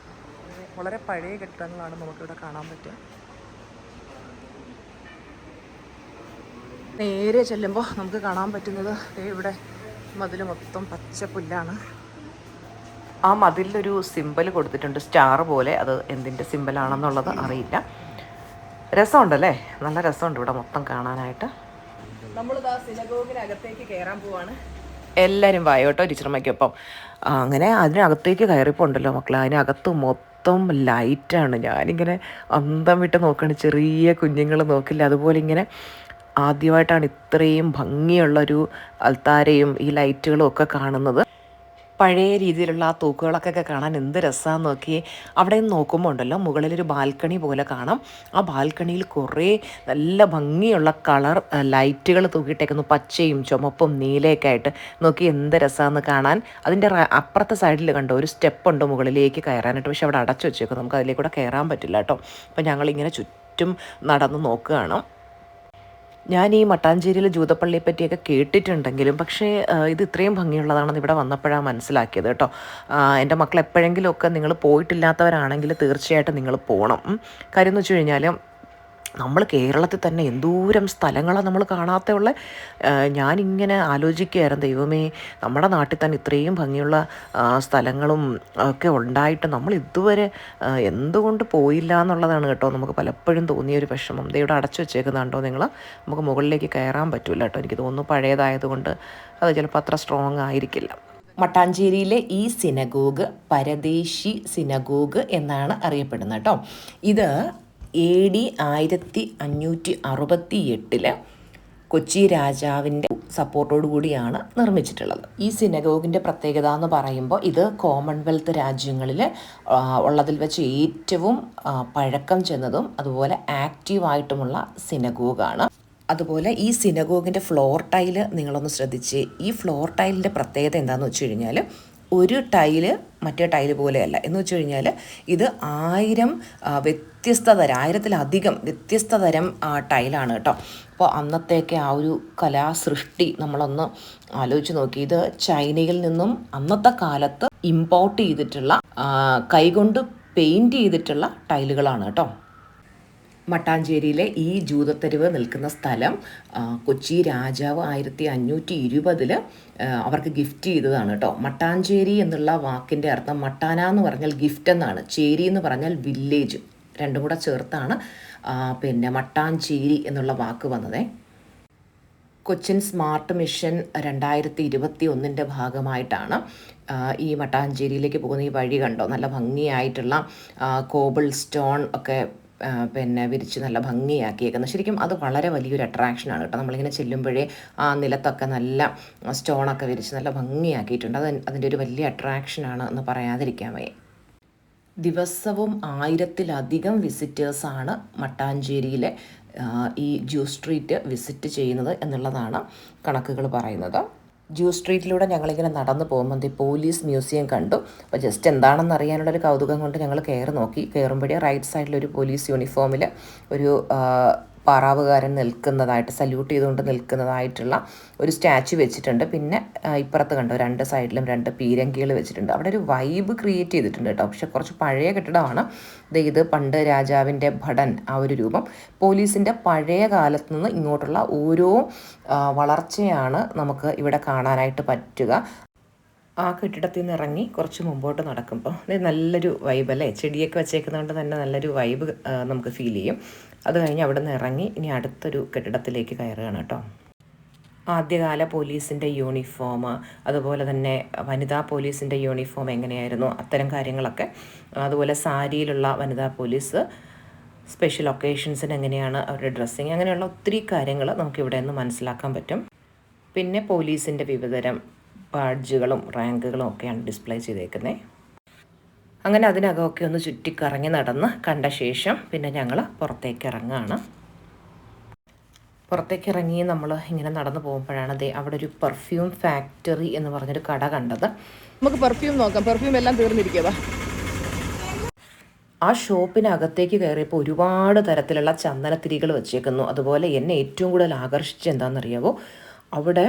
വളരെ പഴയ കെട്ടിടങ്ങളാണ് നമുക്കിവിടെ കാണാൻ പറ്റുക. നേരെ ചെല്ലുമ്പോൾ നമുക്ക് കാണാൻ പറ്റുന്നത് ഇവിടെ മതിൽ മൊത്തം പച്ച പുല്ലാണ്. ആ മതിലൊരു സിമ്പൽ കൊടുത്തിട്ടുണ്ട്, സ്റ്റാർ പോലെ. അത് എന്തിൻ്റെ സിമ്പലാണെന്നുള്ളത് അറിയില്ല. രസമുണ്ടല്ലേ, നല്ല രസമുണ്ട് ഇവിടെ മൊത്തം കാണാനായിട്ട്. നമ്മളിതാ സിനഗോഗിനകത്തേക്ക് കയറാൻ പോവാണ്. എല്ലാവരും വായോട്ടോ ടീച്ചർമ്മയ്ക്കൊപ്പം. അങ്ങനെ അതിനകത്തേക്ക് കയറിയപ്പോൾ ഉണ്ടല്ലോ മക്കളെ, അതിനകത്ത് മൊത്തം ലൈറ്റാണ്. ഞാനിങ്ങനെ അന്തം വിട്ട് നോക്കുകയാണ്. ചെറിയ കുഞ്ഞുങ്ങൾ നോക്കില്ല അതുപോലെ ഇങ്ങനെ ആദ്യമായിട്ടാണ് ഇത്രയും ഭംഗിയുള്ളൊരു അൽത്താരയും ഈ ലൈറ്റുകളും ഒക്കെ കാണുന്നത്. പഴയ രീതിയിലുള്ള ആ തൂക്കുകളൊക്കെ കാണാൻ എന്ത് രസമാണെന്ന് നോക്കി. അവിടെ നിന്ന് നോക്കുമ്പോൾ ഉണ്ടല്ലോ മുകളിലൊരു ബാൽക്കണി പോലെ കാണാം. ആ ബാൽക്കണിയിൽ കുറേ നല്ല ഭംഗിയുള്ള കളർ ലൈറ്റുകൾ തൂക്കിയിട്ടേക്കുന്നു, പച്ചയും ചുമപ്പും നീലയൊക്കെ ആയിട്ട്. നോക്കി എന്ത് രസമാണെന്ന് കാണാൻ. അതിൻ്റെ അപ്പുറത്തെ സൈഡിൽ കണ്ടോ ഒരു സ്റ്റെപ്പ് ഉണ്ട് മുകളിലേക്ക് കയറാനായിട്ട്, പക്ഷെ അവിടെ അടച്ചു വെച്ചേക്കും, നമുക്ക് അതിലേക്കൂടെ കയറാൻ പറ്റില്ല കേട്ടോ. അപ്പം ഞങ്ങളിങ്ങനെ ചുറ്റും നടന്ന് നോക്കുകയാണ്. ഞാൻ ഈ മട്ടാഞ്ചേരിയിൽ ജൂതപ്പള്ളിയെ പറ്റിയൊക്കെ കേട്ടിട്ടുണ്ടെങ്കിലും പക്ഷേ ഇത് ഇത്രയും ഭംഗിയുള്ളതാണെന്ന് ഇവിടെ വന്നപ്പോഴാണ് മനസ്സിലാക്കിയത് കേട്ടോ. എൻ്റെ മക്കൾ എപ്പോഴെങ്കിലുമൊക്കെ നിങ്ങൾ പോയിട്ടില്ലാത്തവരാണെങ്കിൽ തീർച്ചയായിട്ടും നിങ്ങൾ പോകണം. കാര്യം എന്ന് വെച്ച് കഴിഞ്ഞാൽ നമ്മൾ കേരളത്തിൽ തന്നെ എന്തോരം സ്ഥലങ്ങളാണ് നമ്മൾ കാണാത്തുള്ള. ഞാനിങ്ങനെ ആലോചിക്കുകയായിരുന്നു, ദൈവമേ നമ്മുടെ നാട്ടിൽ തന്നെ ഇത്രയും ഭംഗിയുള്ള സ്ഥലങ്ങളും ഒക്കെ ഉണ്ടായിട്ട് നമ്മൾ ഇതുവരെ എന്തുകൊണ്ട് പോയില്ല എന്നുള്ളതാണ് കേട്ടോ നമുക്ക് പലപ്പോഴും തോന്നിയൊരു വിഷമം. ഇവിടെ അടച്ചു വെച്ചേക്കുന്നുണ്ടോ നിങ്ങൾ, നമുക്ക് മുകളിലേക്ക് കയറാൻ പറ്റില്ല കേട്ടോ. എനിക്ക് തോന്നുന്നു പഴയതായതുകൊണ്ട് അത് ചിലപ്പോൾ അത്ര സ്ട്രോങ് ആയിരിക്കില്ല. മട്ടാഞ്ചേരിയിലെ ഈ സിനഗോഗ് പരദേശി സിനഗോഗ് എന്നാണ് അറിയപ്പെടുന്നത് കേട്ടോ. ഇത് AD 1568 കൊച്ചി രാജാവിൻ്റെ സപ്പോർട്ടോടു കൂടിയാണ് നിർമ്മിച്ചിട്ടുള്ളത്. ഈ സിനഗോഗിൻ്റെ പ്രത്യേകത എന്ന് പറയുമ്പോൾ ഇത് കോമൺവെൽത്ത് രാജ്യങ്ങളിൽ ഉള്ളതിൽ വെച്ച് ഏറ്റവും പഴക്കം ചെന്നതും അതുപോലെ ആക്റ്റീവായിട്ടുമുള്ള സിനഗോഗാണ്. അതുപോലെ ഈ സിനഗോഗിൻ്റെ ഫ്ലോർ ടൈല് നിങ്ങളൊന്ന് ശ്രദ്ധിച്ച്. ഈ ഫ്ലോർ ടൈലിൻ്റെ പ്രത്യേകത എന്താണെന്ന് വെച്ച് കഴിഞ്ഞാൽ ഒരു ടൈല് മറ്റേ ടൈല് പോലെയല്ല. എന്ന് വെച്ച് കഴിഞ്ഞാൽ ഇത് 1000 1000-ലധികം വ്യത്യസ്ത തരം ടൈലാണ് കേട്ടോ. അപ്പോൾ അന്നത്തേക്ക് ആ ഒരു കലാസൃഷ്ടി നമ്മളൊന്ന് ആലോചിച്ച് നോക്കി. ഇത് ചൈനയിൽ നിന്നും അന്നത്തെ കാലത്ത് ഇമ്പോർട്ട് ചെയ്തിട്ടുള്ള കൈകൊണ്ട് പെയിൻറ്റ് ചെയ്തിട്ടുള്ള ടൈലുകളാണ് കേട്ടോ. മട്ടാഞ്ചേരിയിലെ ഈ ജൂതത്തെരുവ് നിൽക്കുന്ന സ്ഥലം കൊച്ചി രാജാവ് 1520 അവർക്ക് ഗിഫ്റ്റ് ചെയ്തതാണ് കേട്ടോ. മട്ടാഞ്ചേരി എന്നുള്ള വാക്കിൻ്റെ അർത്ഥം മട്ടാന എന്ന് പറഞ്ഞാൽ ഗിഫ്റ്റ് എന്നാണ്, ചേരി എന്ന് പറഞ്ഞാൽ വില്ലേജ്, രണ്ടും കൂടെ ചേർത്താണ് പിന്നെ മട്ടാഞ്ചേരി എന്നുള്ള വാക്ക് വന്നതേ. കൊച്ചിൻ സ്മാർട്ട് മിഷൻ 2021 ഭാഗമായിട്ടാണ് ഈ മട്ടാഞ്ചേരിയിലേക്ക് പോകുന്ന ഈ വഴി കണ്ടോ. നല്ല ഭംഗിയായിട്ടുള്ള കോബിൾ സ്റ്റോൺ ഒക്കെ പിന്നെ വിരിച്ച് നല്ല ഭംഗിയാക്കിയേക്കുന്നത്. ശരിക്കും അത് വളരെ വലിയൊരു അട്രാക്ഷനാണ് കേട്ടോ. നമ്മളിങ്ങനെ ചെല്ലുമ്പോഴേ ആ നിലത്തൊക്കെ നല്ല സ്റ്റോണൊക്കെ വിരിച്ച് നല്ല ഭംഗിയാക്കിയിട്ടുണ്ട്. അതിൻ്റെ ഒരു വലിയ അട്രാക്ഷനാണ് എന്ന് പറയാതിരിക്കാൻ വയ്യ. ദിവസവും 1000-ലധികം വിസിറ്റേഴ്സാണ് മട്ടാഞ്ചേരിയിലെ ഈ ജൂ സ്ട്രീറ്റ് വിസിറ്റ് ചെയ്യുന്നത് എന്നുള്ളതാണ് കണക്കുകൾ പറയുന്നത്. ജൂ സ്ട്രീറ്റിലൂടെ ഞങ്ങളിങ്ങനെ നടന്നു പോകുമ്പോൾ പോലീസ് മ്യൂസിയം കണ്ടു. അപ്പോൾ ജസ്റ്റ് എന്താണെന്ന് അറിയാനുള്ളൊരു കൗതുകം കൊണ്ട് ഞങ്ങൾ കയറി നോക്കി. കയറുമ്പോഴേ റൈറ്റ് സൈഡിലൊരു പോലീസ് യൂണിഫോമിൽ ഒരു പാറാവുകാരൻ നിൽക്കുന്നതായിട്ട്, സല്യൂട്ട് ചെയ്തുകൊണ്ട് നിൽക്കുന്നതായിട്ടുള്ള ഒരു സ്റ്റാച്ചു വെച്ചിട്ടുണ്ട്. പിന്നെ ഇപ്പുറത്ത് കണ്ടോ 2 സൈഡിലും 2 പീരങ്കികൾ വെച്ചിട്ടുണ്ട്. അവിടെ ഒരു വൈബ് ക്രിയേറ്റ് ചെയ്തിട്ടുണ്ട് കേട്ടോ. പക്ഷെ കുറച്ച് പഴയ കെട്ടിടമാണ്. ഇത് പണ്ട് രാജാവിൻ്റെ ഭടൻ ആ ഒരു രൂപം. പോലീസിൻ്റെ പഴയ കാലത്ത് നിന്ന് ഇങ്ങോട്ടുള്ള ഓരോ വളർച്ചയാണ് നമുക്ക് ഇവിടെ കാണാനായിട്ട് പറ്റുക. ആ കെട്ടിടത്തിൽ നിന്ന് ഇറങ്ങി കുറച്ച് മുമ്പോട്ട് നടക്കുമ്പോൾ നല്ലൊരു വൈബ് അല്ലേ, ചെടിയൊക്കെ വെച്ചേക്കുന്നതുകൊണ്ട് തന്നെ നല്ലൊരു വൈബ് നമുക്ക് ഫീൽ ചെയ്യും. അത് കഴിഞ്ഞ് അവിടെ നിന്ന് ഇറങ്ങി ഇനി അടുത്തൊരു കെട്ടിടത്തിലേക്ക് കയറുകയാണ് കേട്ടോ. ആദ്യകാല പോലീസിൻ്റെ യൂണിഫോം, അതുപോലെ തന്നെ വനിതാ പോലീസിൻ്റെ യൂണിഫോം എങ്ങനെയായിരുന്നു, അത്തരം കാര്യങ്ങളൊക്കെ. അതുപോലെ സാരിയിലുള്ള വനിതാ പോലീസ്, സ്പെഷ്യൽ ഒക്കേഷൻസിന് എങ്ങനെയാണ് അവരുടെ ഡ്രസ്സിങ്, അങ്ങനെയുള്ള ഒത്തിരി കാര്യങ്ങൾ നമുക്കിവിടെ നിന്ന് മനസ്സിലാക്കാൻ പറ്റും. പിന്നെ പോലീസിൻ്റെ വിവിധതരം ബാഡ്ജുകളും റാങ്കുകളും ഒക്കെയാണ് ഡിസ്പ്ലേ ചെയ്തേക്കുന്നത്. അങ്ങനെ അതിനകമൊക്കെ ഒന്ന് ചുറ്റിക്കറങ്ങി നടന്ന് കണ്ട ശേഷം പിന്നെ ഞങ്ങൾ പുറത്തേക്ക് ഇറങ്ങുകയാണ്. പുറത്തേക്ക് ഇറങ്ങി നമ്മൾ ഇങ്ങനെ നടന്നു പോകുമ്പോഴാണ് അവിടെ ഒരു പെർഫ്യൂം ഫാക്ടറി എന്ന് പറഞ്ഞൊരു കട കണ്ടത്. നമുക്ക് പെർഫ്യൂം നോക്കാം. പെർഫ്യൂം എല്ലാം തീർന്നിരിക്കുക. ആ ഷോപ്പിനകത്തേക്ക് കയറിയപ്പോൾ ഒരുപാട് തരത്തിലുള്ള ചന്ദനത്തിരികൾ വെച്ചേക്കുന്നു. അതുപോലെ എന്നെ ഏറ്റവും കൂടുതൽ ആകർഷിച്ച് എന്താണെന്നറിയാവോ, അവിടെ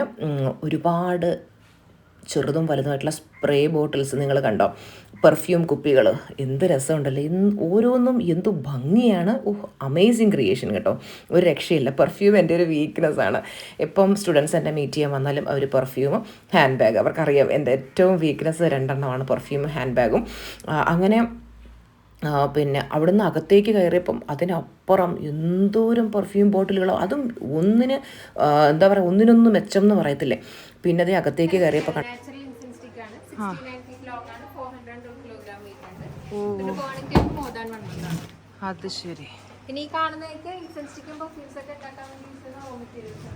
ഒരുപാട് ചെറുതും വലുതുമായിട്ടുള്ള സ്പ്രേ ബോട്ടിൽസ് നിങ്ങൾ കണ്ടോ, പെർഫ്യൂം കുപ്പികൾ, എന്ത് രസമുണ്ടല്ലേ, ഓരോന്നും എന്തു ഭംഗിയാണ്. അമേസിങ് ക്രിയേഷൻ കേട്ടോ, ഒരു രക്ഷയില്ല. പെർഫ്യൂം എൻ്റെ ഒരു വീക്ക്നെസ്സാണ്. എപ്പം സ്റ്റുഡൻസ് എന്നെ മീറ്റ് ചെയ്യാൻ വന്നാലും അവർ പെർഫ്യൂമും ഹാൻഡ് ബാഗ്, അവർക്കറിയാം എൻ്റെ ഏറ്റവും വീക്ക്നെസ് 2 എണ്ണമാണ്, പെർഫ്യൂമും ഹാൻഡ് ബാഗും. അങ്ങനെ പിന്നെ അവിടുന്ന് അകത്തേക്ക് കയറിയപ്പം അതിനപ്പുറം എന്തോരം പെർഫ്യൂം ബോട്ടിലുകളോ, അതും ഒന്നിന് എന്താ പറയുക, ഒന്നിനൊന്നും മെച്ചം എന്ന് പറയത്തില്ലേ. പിന്നെ അത് അകത്തേക്ക് കയറിയപ്പോൾ അത് ശരി. പിന്നെ ഈ കാണുന്നതൊക്കെ ഇൻസെൻസ് സ്റ്റിക്കും പെർഫ്യൂംസ് ഒക്കെ ഉണ്ടാക്കാൻ വേണ്ടി യൂസ് ചെയ്യുന്ന റോ മെറ്റീരിയൽസ്.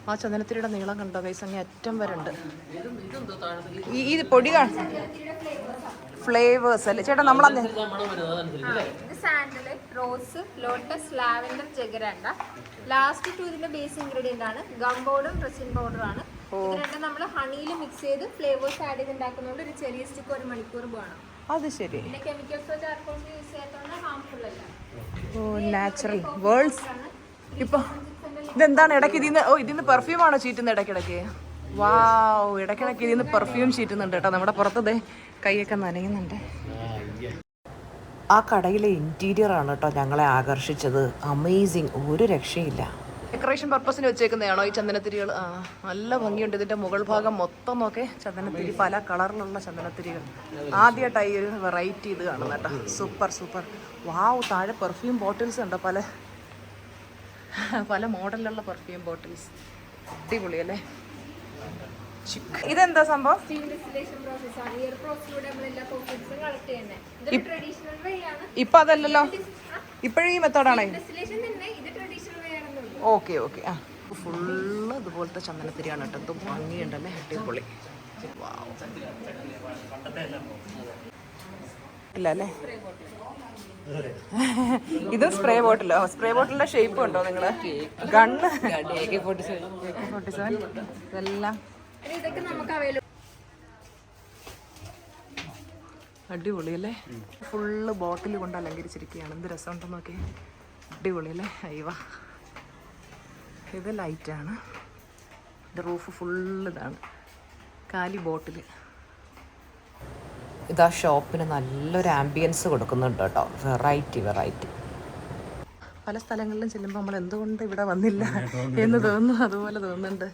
ആ ചന്ദനത്തിരിയുടെ നീളം കണ്ടോ ഗൈസ്, അങ്ങ് അറ്റം വരണ്ട്. ഈ പൊടി ഫ്ലേവേഴ്സ് അല്ലേ ചേട്ടാ? നമ്മളന്ന് ഇത് സാൻഡല്, റോസ്, ലോട്ടസ്, ലാവൻഡർ, ജഗരാണ്ട. ലാസ്റ്റ് ടു ഇതിന്റെ ബേസ് ഇൻഗ്രീഡിയന്റ് ആണ് ഗം പൗഡറും റെസിൻ പൗഡറും ആണ്. ഇത് രണ്ടും നമ്മൾ ഹണിയിൽ മിക്സ് ചെയ്ത് ഫ്ലേവേഴ്സ് ആഡ് ചെയ്ത് ഉണ്ടാക്കുന്നതുകൊണ്ട് ഒരു ചെറിയ സ്റ്റിക്ക് 1 മണിക്കൂർ വേണം. അത് ശരി. പിന്നെ കെമിക്കൽസോ ചാർക്കോൾസോ യൂസ് ചെയ്യാത്തതുകൊണ്ട് ഹാംഫുൾ അല്ല. ഓ നാച്ചുറൽ വേൾഡ്സ്. ഇപ്പൊ ഇതെന്താണ് ഇടയ്ക്ക് ഇതിന്ന് പെർഫ്യൂം ആണോ ചീറ്റുന്നത് ഇടയ്ക്കിടയ്ക്ക്? വാവ്, ഇടയ്ക്കിടയ്ക്ക് ഇതിന്ന് പെർഫ്യൂം ചീറ്റുന്നുണ്ട് കേട്ടോ. നമ്മുടെ പുറത്തത് കൈയൊക്കെ നനയുന്നുണ്ട്. ആ കടയിലെ ഇൻറ്റീരിയർ ആണ് കേട്ടോ ഞങ്ങളെ ആകർഷിച്ചത്. അമേസിങ്, ഒരു രക്ഷയില്ല. ഡെക്കറേഷൻ പർപ്പസിന് വെച്ചേക്കുന്നതാണോ ഈ ചന്ദനത്തിരികൾ? ആ, നല്ല ഭംഗിയുണ്ട്. ഇതിൻ്റെ മുകൾ ഭാഗം മൊത്തം നോക്കെ ചന്ദനത്തിരി, പല കളറിലുള്ള ചന്ദനത്തിരികൾ. ആദ്യമായിട്ടായി ഒരു വെറൈറ്റി ഇത് കാണുന്നത് കേട്ടോ. Super super. വാവ്, താഴെ പെർഫ്യൂം ബോട്ടിൽസ് ഉണ്ടോ, പല മോഡലിലുള്ള പെർഫ്യൂം ബോട്ടിൽസ്. അടിപൊളിയല്ലേ? ഇതെന്താ സംഭവം? ഇപ്പൊ അതല്ലല്ലോ, ഇപ്പോഴും ഈ മെത്തേഡാണോ? Okay okay. ആ, ഫുള്ള് ഇതുപോലത്തെ ചന്ദനത്തിരിയാണ് കേട്ടോ. എന്തും ഭംഗിയുണ്ടല്ലേ, അടിപൊളി. ഇല്ല അല്ലേ? ഇത് സ്പ്രേ ബോട്ടിലോ? സ്പ്രേ ബോട്ടിലിന്റെ ഷേപ്പ് ഉണ്ടോ നിങ്ങള്? ഗണ്ണ് AK-47 ഇതെല്ലാം അടിപൊളിയല്ലേ? ഫുള്ള് ബോട്ടിൽ കൊണ്ട് അലങ്കരിച്ചിരിക്കുകയാണ്. എന്ത് രസമുണ്ടെന്ന് നോക്കി, അടിപൊളിയല്ലേ? അയ്യവ, ഇത് ലൈറ്റാണ്. ഇത് റൂഫ് ഫുള്ള് ഇതാണ്, കാലി ബോട്ടിൽ. ഇതാ ഷോപ്പിന് നല്ലൊരു ആംബിയൻസ് കൊടുക്കുന്നുണ്ട് കേട്ടോ. വെറൈറ്റി. പല സ്ഥലങ്ങളിലും ചെല്ലുമ്പോൾ നമ്മൾ എന്തുകൊണ്ട് ഇവിടെ വന്നില്ല എന്ന് തോന്നുന്നു. അതുപോലെ തോന്നുന്നുണ്ട്,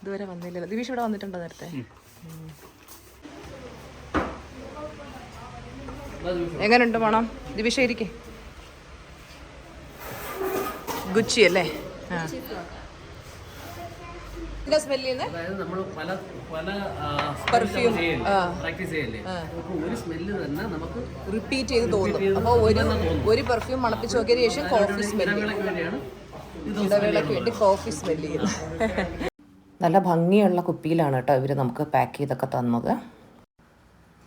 ഇതുവരെ വന്നില്ലല്ലോ. ദിവിഷ് ഇവിടെ വന്നിട്ടുണ്ടോ നേരത്തെ? എങ്ങനെയുണ്ട് മണം? ദിവിഷ ഇരിക്കേ. ഗുച്ചി അല്ലേ? ആ, അതായത് നമ്മൾ പല പെർഫ്യൂം പ്രാക്ടീസ് ചെയ്യല്ലേ, ഒരു സ്മെല്ല് തന്നെ നമുക്ക് റിപ്പീറ്റ് ചെയ്ത് തോന്നും. അപ്പോൾ ഒരു പെർഫ്യൂം മണപ്പിച്ച് നോക്കിയതിന് ശേഷം കോഫി സ്മെല്ല്, ഇടവേളയ്ക്ക് വേണ്ടി കോഫി സ്മെല്ല് ചെയ്യുന്നത്. നല്ല ഭംഗിയുള്ള കുപ്പിയിലാണ് കേട്ടോ ഇവർ നമുക്ക് പാക്ക് ചെയ്തൊക്കെ തന്നത്.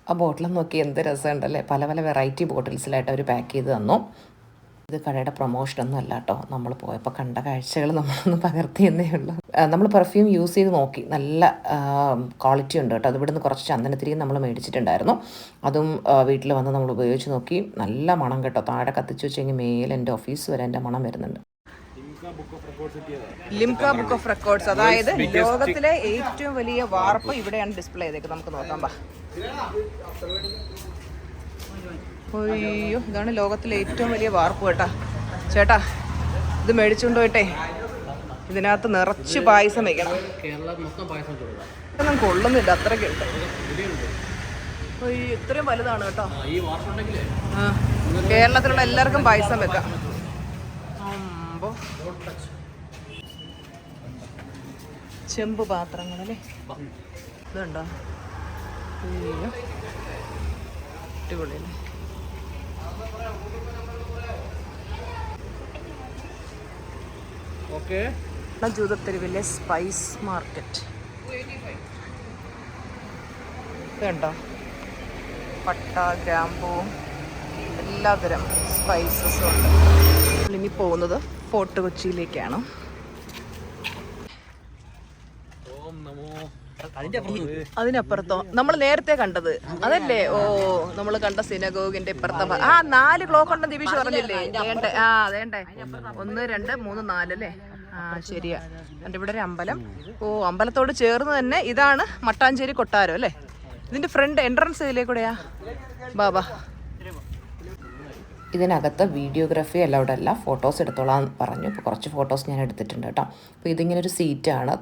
ആ ബോട്ടിൽ നോക്കി എന്ത് രസമുണ്ടല്ലേ? പല വെറൈറ്റി ബോട്ടിൽസിലായിട്ട് അവർ പാക്ക് ചെയ്ത് തന്നു. ഇത് കടയുടെ പ്രൊമോഷനൊന്നും അല്ല കേട്ടോ, നമ്മൾ പോയപ്പോൾ കണ്ട കാഴ്ചകൾ നമ്മളൊന്ന് പകർത്തിയെന്നേ ഉള്ളൂ. നമ്മൾ പെർഫ്യൂം യൂസ് ചെയ്ത് നോക്കി, നല്ല ക്വാളിറ്റി ഉണ്ട് കേട്ടോ. അത് ഇവിടുന്ന് കുറച്ച് ചന്ദനത്തിരിയും നമ്മൾ മേടിച്ചിട്ടുണ്ടായിരുന്നു. അതും വീട്ടിൽ വന്ന് നമ്മൾ ഉപയോഗിച്ച് നോക്കി. നല്ല മണം കേട്ടോ. താഴെ കത്തിച്ച് വെച്ചെങ്കിൽ മേലെ എൻ്റെ ഓഫീസ് വരെ എൻ്റെ മണം വരുന്നുണ്ട്. ലിംക ബുക്ക് ഓഫ് റെക്കോർഡ്സ്, അതായത് ലോകത്തിലെ ഏറ്റവും വലിയ വാർപ്പ് ഇവിടെയാണ് ഡിസ്പ്ലേ ചെയ്തേക്കുന്നത്. നമുക്ക് നോക്കാം. അയ്യോ, ഇതാണ് ലോകത്തിലെ ഏറ്റവും വലിയ വാർപ്പ് കേട്ടാ. ചേട്ടാ, ഇത് മേടിച്ചുകൊണ്ട് പോയിട്ടെ ഇതിനകത്ത് നിറച്ച് പായസം വയ്ക്കണം. ഒന്നും കൊള്ളുന്നില്ല, അത്രയ്ക്കുണ്ട്. അയ്യോ, ഇത്രയും വലുതാണ് കേട്ടോ. കേരളത്തിലുള്ള എല്ലാവർക്കും പായസം വെക്കാം. ചെമ്പ് പാത്രങ്ങളല്ലേ, ഇതുണ്ടോ? അയ്യോ, അടിപൊളിയല്ലേ? ജൂതത്തെരുവിലെ സ്പൈസ് മാർക്കറ്റ് ഇതുണ്ടോ? പട്ട, ഗ്രാമ്പൂ, എല്ലാതരം സ്പൈസസും ഉണ്ട്. ഇനി പോകുന്നത് ഫോർട്ട് കൊച്ചിയിലേക്കാണ്. അതിനപ്പുറത്തോ നമ്മൾ നേരത്തെ കണ്ടത് അതല്ലേ? ഓ, നമ്മൾ കണ്ട സിനഗോഗിന്റെ ഇപ്പുറത്തെ 4 ക്ലോക്ക് ഉണ്ടെന്ന് ദിവിഷ് പറഞ്ഞില്ലേ? വേണ്ടേ? ആ, അതേണ്ടേ. 1, 2, 3, 4 അല്ലേ? ആ ശരിയാ. എൻ്റെ ഇവിടെ ഒരു അമ്പലം. ഓ, അമ്പലത്തോട് ചേർന്ന് തന്നെ ഇതാണ് മട്ടാഞ്ചേരി കൊട്ടാരം അല്ലേ? ഇതിന്റെ ഫ്രണ്ട് എൻട്രൻസ് ഇതിലേക്കൂടെയാ? ബാബാ, ഇതിനകത്ത് വീഡിയോഗ്രാഫി അലൗഡ് അല്ല, ഫോട്ടോസ് എടുത്തോളാം പറഞ്ഞു. ഇപ്പോൾ കുറച്ച് ഫോട്ടോസ് ഞാൻ എടുത്തിട്ടുണ്ട് കേട്ടോ. അപ്പോൾ ഇതിങ്ങനെ ഒരു സീറ്റാണ്,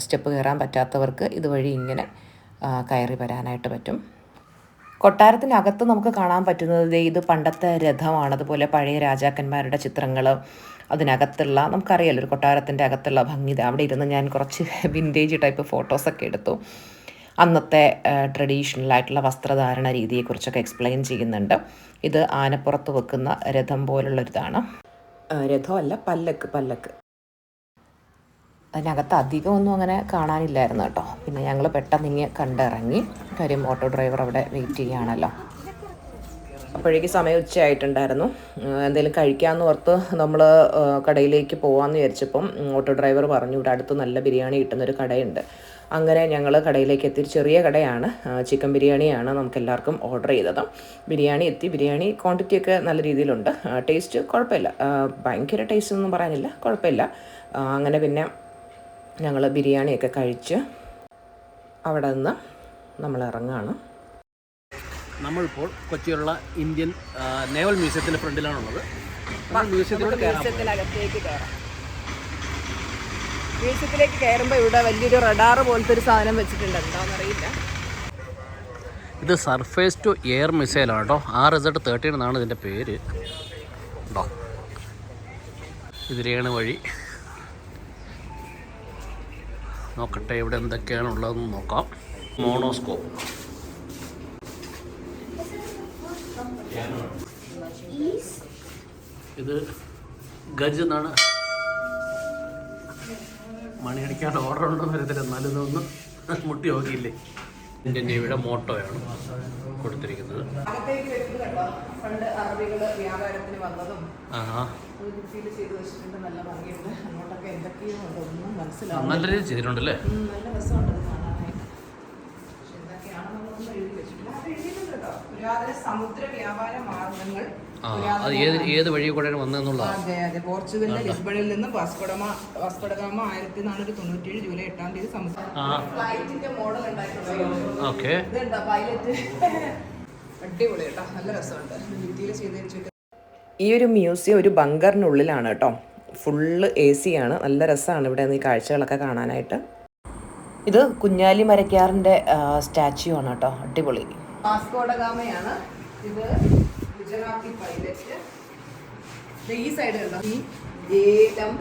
സ്റ്റെപ്പ് കയറാൻ പറ്റാത്തവർക്ക് ഇതുവഴി ഇങ്ങനെ കയറി വരാനായിട്ട് പറ്റും. കൊട്ടാരത്തിനകത്ത് നമുക്ക് കാണാൻ പറ്റുന്നത് ഇത് പണ്ടത്തെ രഥമാണ്, അതുപോലെ പഴയ രാജാക്കന്മാരുടെ ചിത്രങ്ങൾ അതിനകത്തുള്ള, നമുക്കറിയാലോ ഒരു കൊട്ടാരത്തിൻ്റെ അകത്തുള്ള ഭംഗി. അവിടെ ഇരുന്ന് ഞാൻ കുറച്ച് വിൻറ്റേജ് ടൈപ്പ് ഫോട്ടോസൊക്കെ എടുത്തു. അന്നത്തെ ട്രഡീഷണൽ ആയിട്ടുള്ള വസ്ത്രധാരണ രീതിയെക്കുറിച്ചൊക്കെ എക്സ്പ്ലെയിൻ ചെയ്യുന്നുണ്ട്. ഇത് ആനപ്പുറത്ത് വെക്കുന്ന രഥം പോലുള്ളൊരിതാണ്. രഥമല്ല, പല്ലക്ക്. അതിനകത്ത് അധികമൊന്നും അങ്ങനെ കാണാനില്ലായിരുന്നു കേട്ടോ. പിന്നെ ഞങ്ങൾ പെട്ടെന്ന് ഇങ്ങനെ കണ്ടിറങ്ങി. കാര്യം ഓട്ടോ ഡ്രൈവർ അവിടെ വെയിറ്റ് ചെയ്യുകയാണല്ലോ. അപ്പോഴേക്ക് സമയം ഉച്ചയായിട്ടുണ്ടായിരുന്നു. എന്തെങ്കിലും കഴിക്കാമെന്ന് ഓർത്ത് നമ്മൾ കടയിലേക്ക് പോകാമെന്ന് വിചാരിച്ചപ്പം ഓട്ടോ ഡ്രൈവർ പറഞ്ഞു ഇവിടെ അടുത്ത് നല്ല ബിരിയാണി കിട്ടുന്നൊരു കടയുണ്ട്. അങ്ങനെ ഞങ്ങൾ കടയിലേക്ക് എത്തി. ചെറിയ കടയാണ്, ചിക്കൻ ബിരിയാണിയാണ് നമുക്കെല്ലാവർക്കും ഓർഡർ ചെയ്തത്. ബിരിയാണി എത്തി. ബിരിയാണി ക്വാണ്ടിറ്റിയൊക്കെ നല്ല രീതിയിലുണ്ട്. ടേസ്റ്റ് കുഴപ്പമില്ല, ഭയങ്കര ടേസ്റ്റ് ഒന്നും പറയാനില്ല, കുഴപ്പമില്ല. അങ്ങനെ പിന്നെ ഞങ്ങൾ ബിരിയാണിയൊക്കെ കഴിച്ച് അവിടെ നിന്ന് നമ്മൾ ഇറങ്ങുകയാണ്. നമ്മളിപ്പോൾ കൊച്ചിയിലുള്ള ഇന്ത്യൻ നേവൽ മ്യൂസിയത്തിൻ്റെ ഫ്രണ്ടിലാണുള്ളത്. മ്യൂസിയത്തിനകത്തേക്ക് കയറാം. മ്യൂസിയത്തിലേക്ക് കയറുമ്പോൾ ഇവിടെ വലിയൊരു റഡാർ പോലത്തെ ഒരു സാധനം വെച്ചിട്ടുണ്ട്, എന്താണെന്നറിയില്ല. ഇത് സർഫേസ് ടു എയർ മിസൈലാണ് കേട്ടോ. RZ-13 എന്നാണ് ഇതിൻ്റെ പേര് കേട്ടോ. ഇതിലെയാണ് വഴി. നോക്കട്ടെ ഇവിടെ എന്തൊക്കെയാണ് ഉള്ളതെന്ന് നോക്കാം. മോണോസ്കോപ്പ്, ഇത് ഗജ് എന്നാണ്. മണിയടിക്കാണ്ട് ഓർഡർ ഉണ്ടോന്ന് വരത്തില്ല, എന്നാലും ഇതൊന്നും മുട്ടി നോക്കിയില്ലേ. ഇന്ത്യൻ നേവിയുടെ മോട്ടോയാണ് കൊടുത്തിരിക്കുന്നത്. നല്ല രീതിയിൽ ചെയ്തിട്ടുണ്ടല്ലേ. സമുദ്ര വ്യാപാര മാർഗങ്ങൾ അത് ഏത് വഴി കൂടെയാണ് വന്നതെന്നുള്ളതാണ്. അതെ അതെ. പോർച്ചുഗലിലെ ലിസ്ബണിൽ നിന്ന് വാസ്കോഡഗാമ 1497 ജൂലൈ 8 ഫ്ലൈറ്റിന്റെ മോഡൽ ഉണ്ടായിട്ടുള്ളത്. ഓക്കെ, പൈലറ്റ് അടിപൊളി കേട്ടോ, നല്ല രസമുണ്ട്. ഭിത്തിയിൽ ചെയ്ത് ഈ ഒരു മ്യൂസിയം ഒരു ബങ്കറിനുള്ളിലാണ് കേട്ടോ. ഫുള്ള് AC ആണ്. നല്ല രസമാണ് ഇവിടെ നിന്ന് ഈ കാഴ്ചകളൊക്കെ കാണാനായിട്ട്. ഇത് കുഞ്ഞാലി മരക്കാറിൻ്റെ സ്റ്റാച്യു ആണ് കേട്ടോ, അടിപൊളി. വാസ്കോഡഗാമയാണ് ഇത്. ഗുജറാത്തി പൈലറ്റ്. ഈ സൈഡ് കണ്ടോ, ഈ ഏലം,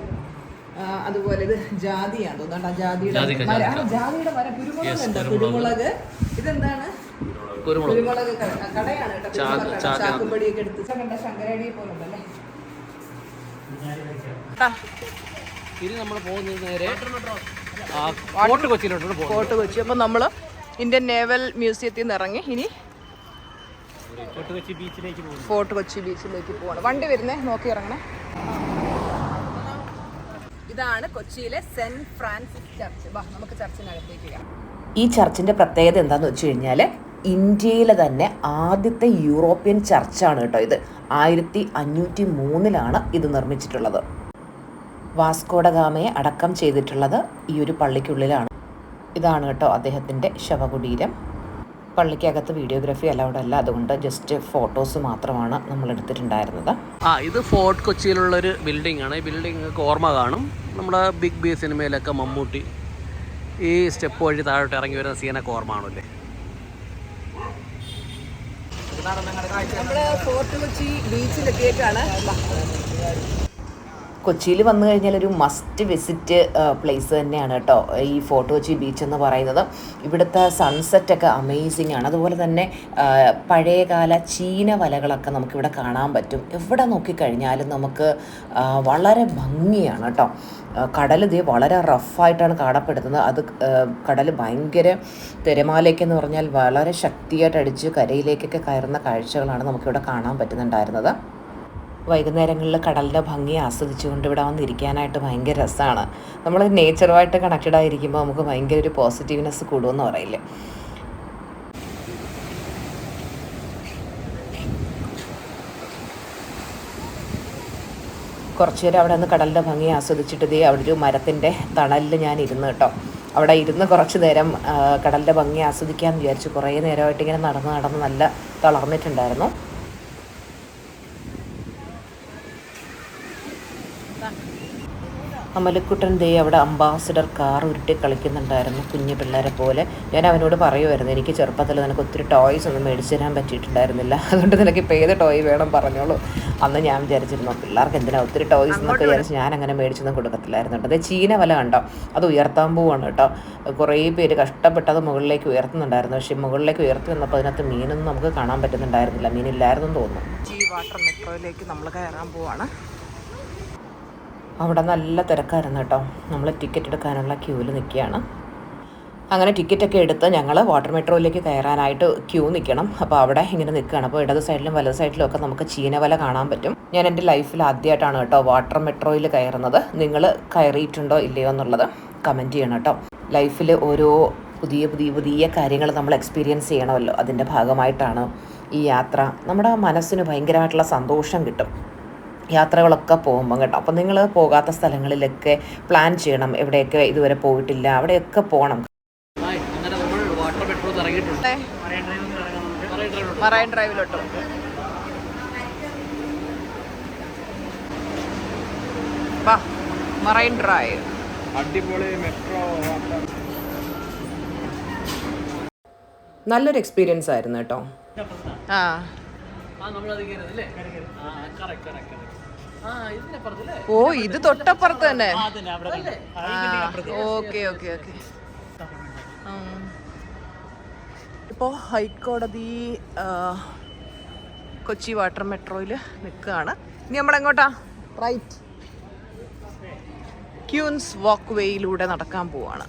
അതുപോലെ ഇത് ജാതിയാണ് തോന്നുന്നുണ്ട്. ജാതിയുടെ മരം, കുരുമുളക് ഉണ്ട്. കുരുമുളക് ഇതെന്താണ്? കുരുമുളക് കടയാണ് കേട്ടോ. ചാക്കുംപടിയൊക്കെ എടുത്ത് കണ്ട ശങ്കരടി പോലെ ഉണ്ടല്ലേ. ഇനി നമ്മൾ പോകുന്നത് നേരെ ഫോർട്ട് കൊച്ചിയിലോട്ട്. ഫോർട്ട് കൊച്ചി. അപ്പം നമ്മൾ ഇന്ത്യൻ നേവൽ മ്യൂസിയത്തിൽ നിന്ന് ഇറങ്ങി ഇനി ഫോർട്ട് കൊച്ചി ബീച്ചിലേക്ക് പോവാണ്. വണ്ടി വരുന്നേ, നോക്കി ഇറങ്ങണേ. ഇതാണ് കൊച്ചിയിലെ സെന്റ് ഫ്രാൻസിസ് ചർച്ച്. നമുക്ക് ചർച്ചിനകത്തേക്ക് ചെയ്യാം. ഈ ചർച്ചിൻ്റെ പ്രത്യേകത എന്താണെന്ന് വെച്ച് കഴിഞ്ഞാൽ ഇന്ത്യയിലെ തന്നെ ആദ്യത്തെ യൂറോപ്യൻ ചർച്ചാണ് കേട്ടോ ഇത്. 1503 ഇത് നിർമ്മിച്ചിട്ടുള്ളത്. വാസ്കോഡഗാമയെ അടക്കം ചെയ്തിട്ടുള്ളത് ഈ ഒരു പള്ളിക്കുള്ളിലാണ്. ഇതാണ് കേട്ടോ അദ്ദേഹത്തിൻ്റെ ശവകുടീരം. പള്ളിക്കകത്ത് വീഡിയോഗ്രാഫി അലൗഡ് അല്ല, അതുകൊണ്ട് ജസ്റ്റ് ഫോട്ടോസ് മാത്രമാണ് നമ്മൾ എടുത്തിട്ടുണ്ടായിരുന്നത്. ഇത് ഫോർട്ട് കൊച്ചിയിലുള്ളൊരു ബിൽഡിംഗ് ആണ്. ഈ ബിൽഡിംഗ് നിങ്ങൾക്ക് ഓർമ്മ കാണും, നമ്മുടെ ബിഗ് ബി സിനിമയിലൊക്കെ മമ്മൂട്ടി ഈ സ്റ്റെപ്പ് വഴി താഴോട്ട് ഇറങ്ങി വരുന്ന സീനൊക്കെ ഓർമ്മ ആണല്ലേ. നമ്മള് ഫോർട്ട് കൊച്ചി ബീച്ചിലെത്തിയേക്കാണ്. കൊച്ചിയിൽ വന്നു കഴിഞ്ഞാൽ ഒരു മസ്റ്റ് വിസിറ്റ് പ്ലേസ് തന്നെയാണ് കേട്ടോ ഈ ഫോർട്ട് കൊച്ചി ബീച്ച് എന്ന് പറയുന്നത്. ഇവിടുത്തെ സൺസെറ്റൊക്കെ അമേസിങ് ആണ്. അതുപോലെ തന്നെ പഴയകാല ചീന വലകളൊക്കെ നമുക്കിവിടെ കാണാൻ പറ്റും. എവിടെ നോക്കിക്കഴിഞ്ഞാലും നമുക്ക് വളരെ ഭംഗിയാണ് കേട്ടോ. കടൽ ഇതേ വളരെ റഫായിട്ടാണ് കാണപ്പെടുന്നത്. അത് കടൽ ഭയങ്കര തിരമാലയ്ക്കെന്ന് പറഞ്ഞാൽ വളരെ ശക്തിയായിട്ട് അടിച്ച് കരയിലേക്കൊക്കെ കയറുന്ന കാഴ്ചകളാണ് നമുക്കിവിടെ കാണാൻ പറ്റുന്നുണ്ടായിരുന്നത്. വൈകുന്നേരങ്ങളിൽ കടലിൻ്റെ ഭംഗി ആസ്വദിച്ചുകൊണ്ട് ഇവിടെ വന്നിരിക്കാനായിട്ട് ഭയങ്കര രസമാണ്. നമ്മൾ നേച്ചറുമായിട്ട് കണക്റ്റഡ് ആയിരിക്കുമ്പോൾ നമുക്ക് ഭയങ്കര ഒരു പോസിറ്റീവ്നെസ് കൂടുമെന്ന് പറയില്ലേ. കുറച്ച് നേരം അവിടെ നിന്ന് കടലിൻ്റെ ഭംഗി ആസ്വദിച്ചിട്ട് അവിടെ ഒരു മരത്തിൻ്റെ തണലിൽ ഞാൻ ഇരുന്ന് കേട്ടോ. അവിടെ ഇരുന്ന് കുറച്ച് നേരം കടലിൻ്റെ ഭംഗി ആസ്വദിക്കാമെന്ന് വിചാരിച്ചു. കുറേ നേരമായിട്ട് ഇങ്ങനെ നടന്ന് നല്ല തളർന്നിട്ടുണ്ടായിരുന്നു. അമലക്കുട്ടൻ ദേ അവിടെ അംബാസിഡർ കാർ ഉരുട്ടി കളിക്കുന്നുണ്ടായിരുന്നു, കുഞ്ഞു പിള്ളേരെ പോലെ. ഞാൻ അവനോട് പറയുമായിരുന്നു, എനിക്ക് ചെറുപ്പത്തിൽ നിനക്ക് ഒത്തിരി ടോയ്സ് ഒന്നും മേടിച്ചു തരാൻ പറ്റിയിട്ടുണ്ടായിരുന്നില്ല, അതുകൊണ്ട് നിനക്ക് ഇപ്പോൾ ഏത് ടോയ് വേണം പറഞ്ഞോളൂ. അന്ന് ഞാൻ വിചാരിച്ചിരുന്നു പിള്ളേർക്ക് എന്തിനാ ഒത്തിരി ടോയ്സ് എന്നൊക്കെ വിചാരിച്ച് ഞാൻ അങ്ങനെ മേടിച്ചൊന്നും കൊടുക്കത്തില്ലായിരുന്നു കേട്ടോ. അതേ ചീന വല കണ്ടോ, അത് ഉയർത്താൻ പോവാണ് കേട്ടോ. കുറേ പേര് കഷ്ടപ്പെട്ട് അത് മുകളിലേക്ക് ഉയർത്തുന്നുണ്ടായിരുന്നു. പക്ഷേ മുകളിലേക്ക് ഉയർത്തി വന്നപ്പോൾ അതിനകത്ത് മീനൊന്നും നമുക്ക് കാണാൻ പറ്റുന്നുണ്ടായിരുന്നില്ല, മീനില്ലായിരുന്നു തോന്നുന്നു. ഈ വാട്ടർ മെട്രോയിലേക്ക് നമ്മൾ കയറാൻ പോവാണ്. അവിടെ നല്ല തിരക്കായിരുന്നു കേട്ടോ. നമ്മൾ ടിക്കറ്റ് എടുക്കാനുള്ള ക്യൂവിൽ നിൽക്കുകയാണ്. അങ്ങനെ ടിക്കറ്റൊക്കെ എടുത്ത് ഞങ്ങൾ വാട്ടർ മെട്രോയിലേക്ക് കയറാനായിട്ട് ക്യൂ നിൽക്കണം. അപ്പോൾ അവിടെ ഇങ്ങനെ നിൽക്കുകയാണ്. അപ്പോൾ ഇടത് സൈഡിലും വലത് സൈഡിലും ഒക്കെ നമുക്ക് ചീനവല കാണാൻ പറ്റും. ഞാൻ എൻ്റെ ലൈഫിൽ ആദ്യമായിട്ടാണ് കേട്ടോ വാട്ടർ മെട്രോയിൽ കയറുന്നത്. നിങ്ങൾ കയറിയിട്ടുണ്ടോ ഇല്ലയോ എന്നുള്ളത് കമൻറ്റ് ചെയ്യണം കേട്ടോ. ലൈഫിൽ ഓരോ പുതിയ കാര്യങ്ങൾ നമ്മൾ എക്സ്പീരിയൻസ് ചെയ്യണമല്ലോ. അതിൻ്റെ ഭാഗമായിട്ടാണ് ഈ യാത്ര. നമ്മുടെ മനസ്സിന് ഭയങ്കരമായിട്ടുള്ള സന്തോഷം കിട്ടും യാത്രകളൊക്കെ പോകുമ്പോൾ കേട്ടോ. അപ്പോൾ നിങ്ങൾ പോകാത്ത സ്ഥലങ്ങളിലൊക്കെ പ്ലാൻ ചെയ്യണം. എവിടെയൊക്കെ ഇതുവരെ പോയിട്ടില്ല അവിടെയൊക്കെ പോകണം. മറൈൻ ഡ്രൈവിലോട്ടോ. മറൈൻ ഡ്രൈവ് അടിപൊളി മെട്രോ. നല്ലൊരു എക്സ്പീരിയൻസ് ആയിരുന്നു കേട്ടോ. ഓ ഇത് തൊട്ടപ്പുറത്ത് തന്നെ. Okay okay okay. ഇപ്പോൾ ഹൈക്കോടതി കൊച്ചി വാട്ടർ മെട്രോയിൽ നിൽക്കുകയാണ്. ഇനി നമ്മളെങ്ങോട്ടാ? റൈറ്റ് ക്യൂൻസ് വാക്ക് വേയിലൂടെ നടക്കാൻ പോവാണ്.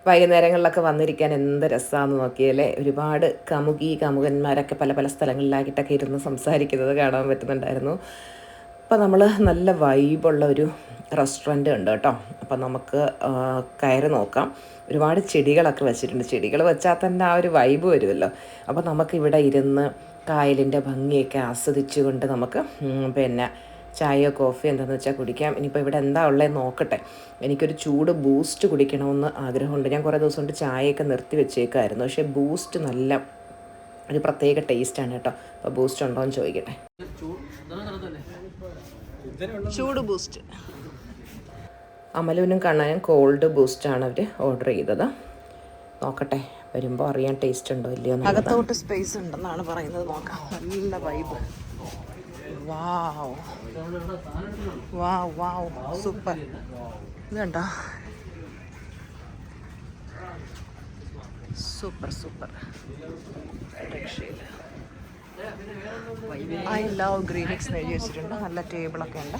വൈകുന്നേരങ്ങളിലൊക്കെ വന്നിരിക്കാൻ എന്ത് രസമാണെന്ന് നോക്കിയാലേ. ഒരുപാട് കാമുകന്മാരൊക്കെ പല സ്ഥലങ്ങളിലാക്കിയിട്ടൊക്കെ ഇരുന്ന് സംസാരിക്കുന്നത് കാണാൻ പറ്റുന്നുണ്ടായിരുന്നു. അപ്പോൾ നമ്മൾ നല്ല വൈബുള്ള ഒരു റെസ്റ്റോറൻറ്റ് ഉണ്ട് കേട്ടോ. അപ്പോൾ നമുക്ക് കയറി നോക്കാം. ഒരുപാട് ചെടികളൊക്കെ വെച്ചിട്ടുണ്ട്. ചെടികൾ വെച്ചാൽ തന്നെ ആ ഒരു വൈബ് വരുമല്ലോ. അപ്പോൾ നമുക്കിവിടെ ഇരുന്ന് കായലിൻ്റെ ഭംഗിയൊക്കെ ആസ്വദിച്ചുകൊണ്ട് നമുക്ക് പിന്നെ ചായയോ കോഫിയോ എന്താണെന്ന് വെച്ചാൽ കുടിക്കാം. ഇനിയിപ്പോൾ ഇവിടെ എന്താ ഉള്ളതെന്ന് നോക്കട്ടെ. എനിക്കൊരു ചൂട് ബൂസ്റ്റ് കുടിക്കണമെന്ന് ആഗ്രഹമുണ്ട്. ഞാൻ കുറേ ദിവസം കൊണ്ട് ചായയൊക്കെ നിർത്തി വെച്ചേക്കായിരുന്നു. പക്ഷേ ബൂസ്റ്റ് നല്ല ഒരു പ്രത്യേക ടേസ്റ്റാണ് കേട്ടോ. അപ്പോൾ ബൂസ്റ്റ് ഉണ്ടോ എന്ന് ചോദിക്കട്ടെ. ചൂട് ബൂസ്റ്റ്. അമലുവിനും കണ്ണനും കോൾഡ് ബൂസ്റ്റാണ് അവർ ഓർഡർ ചെയ്തത്. നോക്കട്ടെ, വരുമ്പോൾ അറിയാൻ ടേസ്റ്റ് ഉണ്ടോ ഇല്ലയോ. അകത്തോട്ട് സ്പേസ് ഉണ്ടെന്നാണ് പറയുന്നത്. നോക്കാം. നല്ല വൈബ്. വാവ് വാവ് വാവ് സൂപ്പർ. ഇത് കണ്ടോ, സൂപ്പർ സൂപ്പർ. രക്ഷയില്ല. ഐ ലവ് ഗ്രീനിക്സ് എഴുതി വെച്ചിട്ടുണ്ട്. നല്ല ടേബിളൊക്കെ ഉണ്ട്.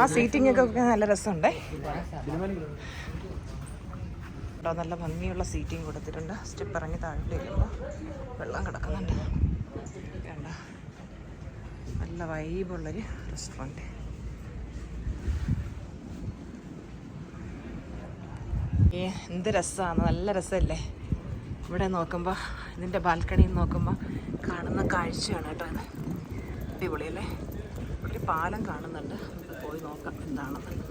ആ സീറ്റിംഗ് ഒക്കെ നല്ല രസമുണ്ടേ. നല്ല ഭംഗിയുള്ള സീറ്റിംഗ് കൊടുത്തിട്ടുണ്ട്. സ്റ്റെപ്പ് ഇറങ്ങി താഴോട്ട് ഇരിക്കുമ്പോൾ വെള്ളം കിടക്കുന്നുണ്ട്. വേണ്ട, നല്ല വൈബുള്ളൊരു റെസ്റ്റോറൻറ്റ്. എന്ത് രസമാണ്, നല്ല രസമല്ലേ. ഇവിടെ നോക്കുമ്പോൾ ഇതിൻ്റെ ബാൽക്കണിയിൽ നോക്കുമ്പോൾ കാണുന്ന കാഴ്ചയാണ് കേട്ടോ ഇത്. അടിപൊളിയല്ലേ. ഒരു പാലം കാണുന്നുണ്ട്. നമുക്ക് പോയി നോക്കാം എന്താണെന്നുള്ളത്.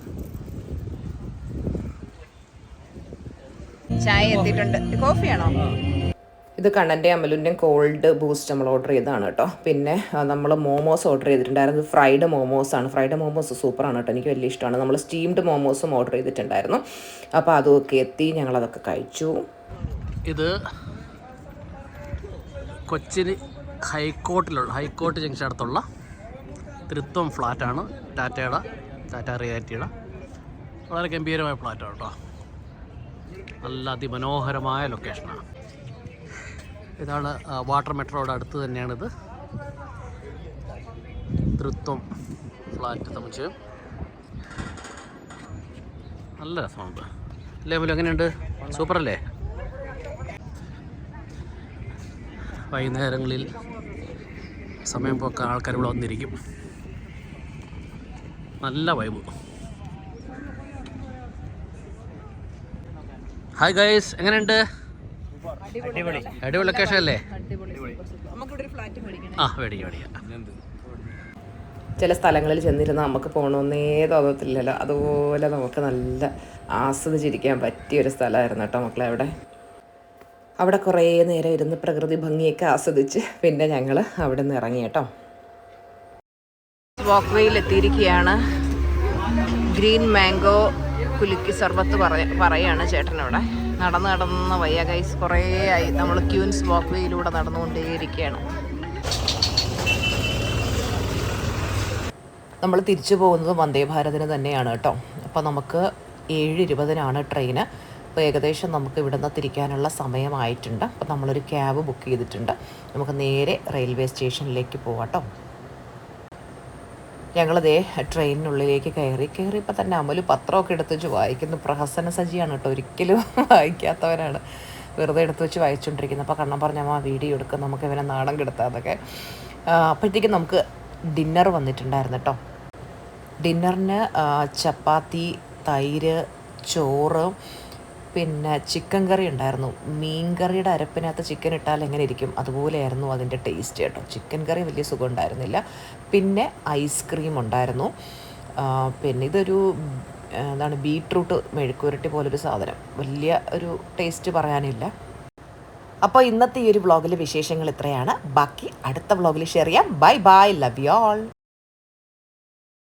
ചായ എത്തിയിട്ടുണ്ട്. കോഫിയാണോ? ഇത് കണ്ണൻ്റെ അമലുൻ്റെയും കോൾഡ് ബൂസ്റ്റ് നമ്മൾ ഓർഡർ ചെയ്തതാണ് കേട്ടോ. പിന്നെ നമ്മൾ മോമോസ് ഓർഡർ ചെയ്തിട്ടുണ്ടായിരുന്നു. ഫ്രൈഡ് മോമോസാണ്. ഫ്രൈഡ് മോമോസ് സൂപ്പറാണ് കേട്ടോ, എനിക്ക് വലിയ ഇഷ്ടമാണ്. നമ്മൾ സ്റ്റീംഡ് മോമോസും ഓർഡർ ചെയ്തിട്ടുണ്ടായിരുന്നു. അപ്പോൾ അതൊക്കെ എത്തി, ഞങ്ങളതൊക്കെ കഴിച്ചു. ഇത് കൊച്ചിന് ഹൈക്കോർട്ട് ജംഗ്ഷൻ അടുത്തുള്ള തൃത്വം ഫ്ലാറ്റാണ്. ടാറ്റ റിയാലിറ്റിയുടെ വളരെ ഗംഭീരമായ ഫ്ലാറ്റാണ് കേട്ടോ. നല്ല അതിമനോഹരമായ ലൊക്കേഷനാണ്. ഇതാണ് വാട്ടർ മെട്രോയുടെ അടുത്ത് തന്നെയാണിത്. തൃത്വം ഫ്ലാറ്റ് സമുച്ചയം. നല്ല രസമുണ്ട് അല്ലേ മുല്ല? എങ്ങനെയുണ്ട്? സൂപ്പറല്ലേ? വൈകുന്നേരങ്ങളിൽ സമയം പോക്കാൻ ആൾക്കാർ ഇവിടെ വന്നിരിക്കും. നല്ല വൈബ്. ഹായ് ഗൈസ്, എങ്ങനെയുണ്ട്? അടിപൊളി ലൊക്കേഷൻ അല്ലേ? നമുക്കിവിടെ ഒരു ഫ്ലാറ്റ് മേടിക്കണം. ആ മേടിക്കാം. ചില സ്ഥലങ്ങളിൽ ചെന്നിരുന്ന് നമുക്ക് പോകണമെന്നേ തോന്നത്തില്ലല്ലോ, അതുപോലെ നമുക്ക് നല്ല ആസ്വദിച്ചിരിക്കാൻ പറ്റിയൊരു സ്ഥലമായിരുന്നു കേട്ടോ മക്കളെ. അവിടെ കുറേ നേരം ഇരുന്ന് പ്രകൃതി ഭംഗിയൊക്കെ ആസ്വദിച്ച് പിന്നെ ഞങ്ങൾ അവിടെ നിന്ന് ഇറങ്ങി കേട്ടോ. വാക്ക് വേയിൽ എത്തിയിരിക്കുകയാണ്. ഗ്രീൻ മാംഗോ കുലുക്കി സർബത്ത് പറയാണ് ചേട്ടനവിടെ. നടന്ന് വയ്യ ഗൈസ്, കുറേ ആയി നമ്മൾ ക്യൂൻസ് വാക്ക് വേയിലൂടെ നടന്നുകൊണ്ടേയിരിക്കുകയാണ്. നമ്മൾ തിരിച്ചു പോകുന്നത് വന്ദേ ഭാരതിന് തന്നെയാണ് കേട്ടോ. അപ്പോൾ നമുക്ക് 7:20 ട്രെയിന്. അപ്പോൾ ഏകദേശം നമുക്ക് ഇവിടുന്ന് തിരിക്കാനുള്ള സമയമായിട്ടുണ്ട്. അപ്പോൾ നമ്മളൊരു ക്യാബ് ബുക്ക് ചെയ്തിട്ടുണ്ട്. നമുക്ക് നേരെ റെയിൽവേ സ്റ്റേഷനിലേക്ക് പോവാം കേട്ടോ. ഞങ്ങളിതേ ട്രെയിനിനുള്ളിലേക്ക് കയറിയപ്പോൾ തന്നെ അമല് പത്രമൊക്കെ എടുത്ത് വെച്ച് വായിക്കുന്നു. പ്രഹസന സജിയാണ് കേട്ടോ, ഒരിക്കലും വായിക്കാത്തവരാണ്, വെറുതെ എടുത്ത് വെച്ച് വായിച്ചുകൊണ്ടിരിക്കുന്നത്. അപ്പോൾ കണ്ണം പറഞ്ഞമ്മ വീഡിയോ എടുക്കും, നമുക്ക് ഇവനെ നാണം കെടുത്താന്നൊക്കെ. അപ്പോഴത്തേക്കും നമുക്ക് ഡിന്നർ വന്നിട്ടുണ്ടായിരുന്നു കേട്ടോ. ഡിന്നറിന് ചപ്പാത്തി, തൈര്, ചോറ്, പിന്നെ ചിക്കൻ കറി ഉണ്ടായിരുന്നു. മീൻ കറിയുടെ അരപ്പിനകത്ത് ചിക്കൻ ഇട്ടാൽ എങ്ങനെ ഇരിക്കും അതുപോലെയായിരുന്നു അതിൻ്റെ ടേസ്റ്റ് കേട്ടോ. ചിക്കൻ കറി വലിയ സുഖം ഉണ്ടായിരുന്നില്ല. പിന്നെ ഐസ്ക്രീം ഉണ്ടായിരുന്നു. പിന്നെ ഇതൊരു എന്താണ് ബീട്രൂട്ട് മെഴുക്കുരട്ടി പോലൊരു സാധനം, വലിയ ഒരു ടേസ്റ്റ് പറയാനില്ല. അപ്പോൾ ഇന്നത്തെ ഈ ഒരു വ്ളോഗിലെ വിശേഷങ്ങൾ ഇത്രയാണ്. ബാക്കി അടുത്ത വ്ളോഗിൽ ഷെയർ ചെയ്യാം. Bye bye, love you all.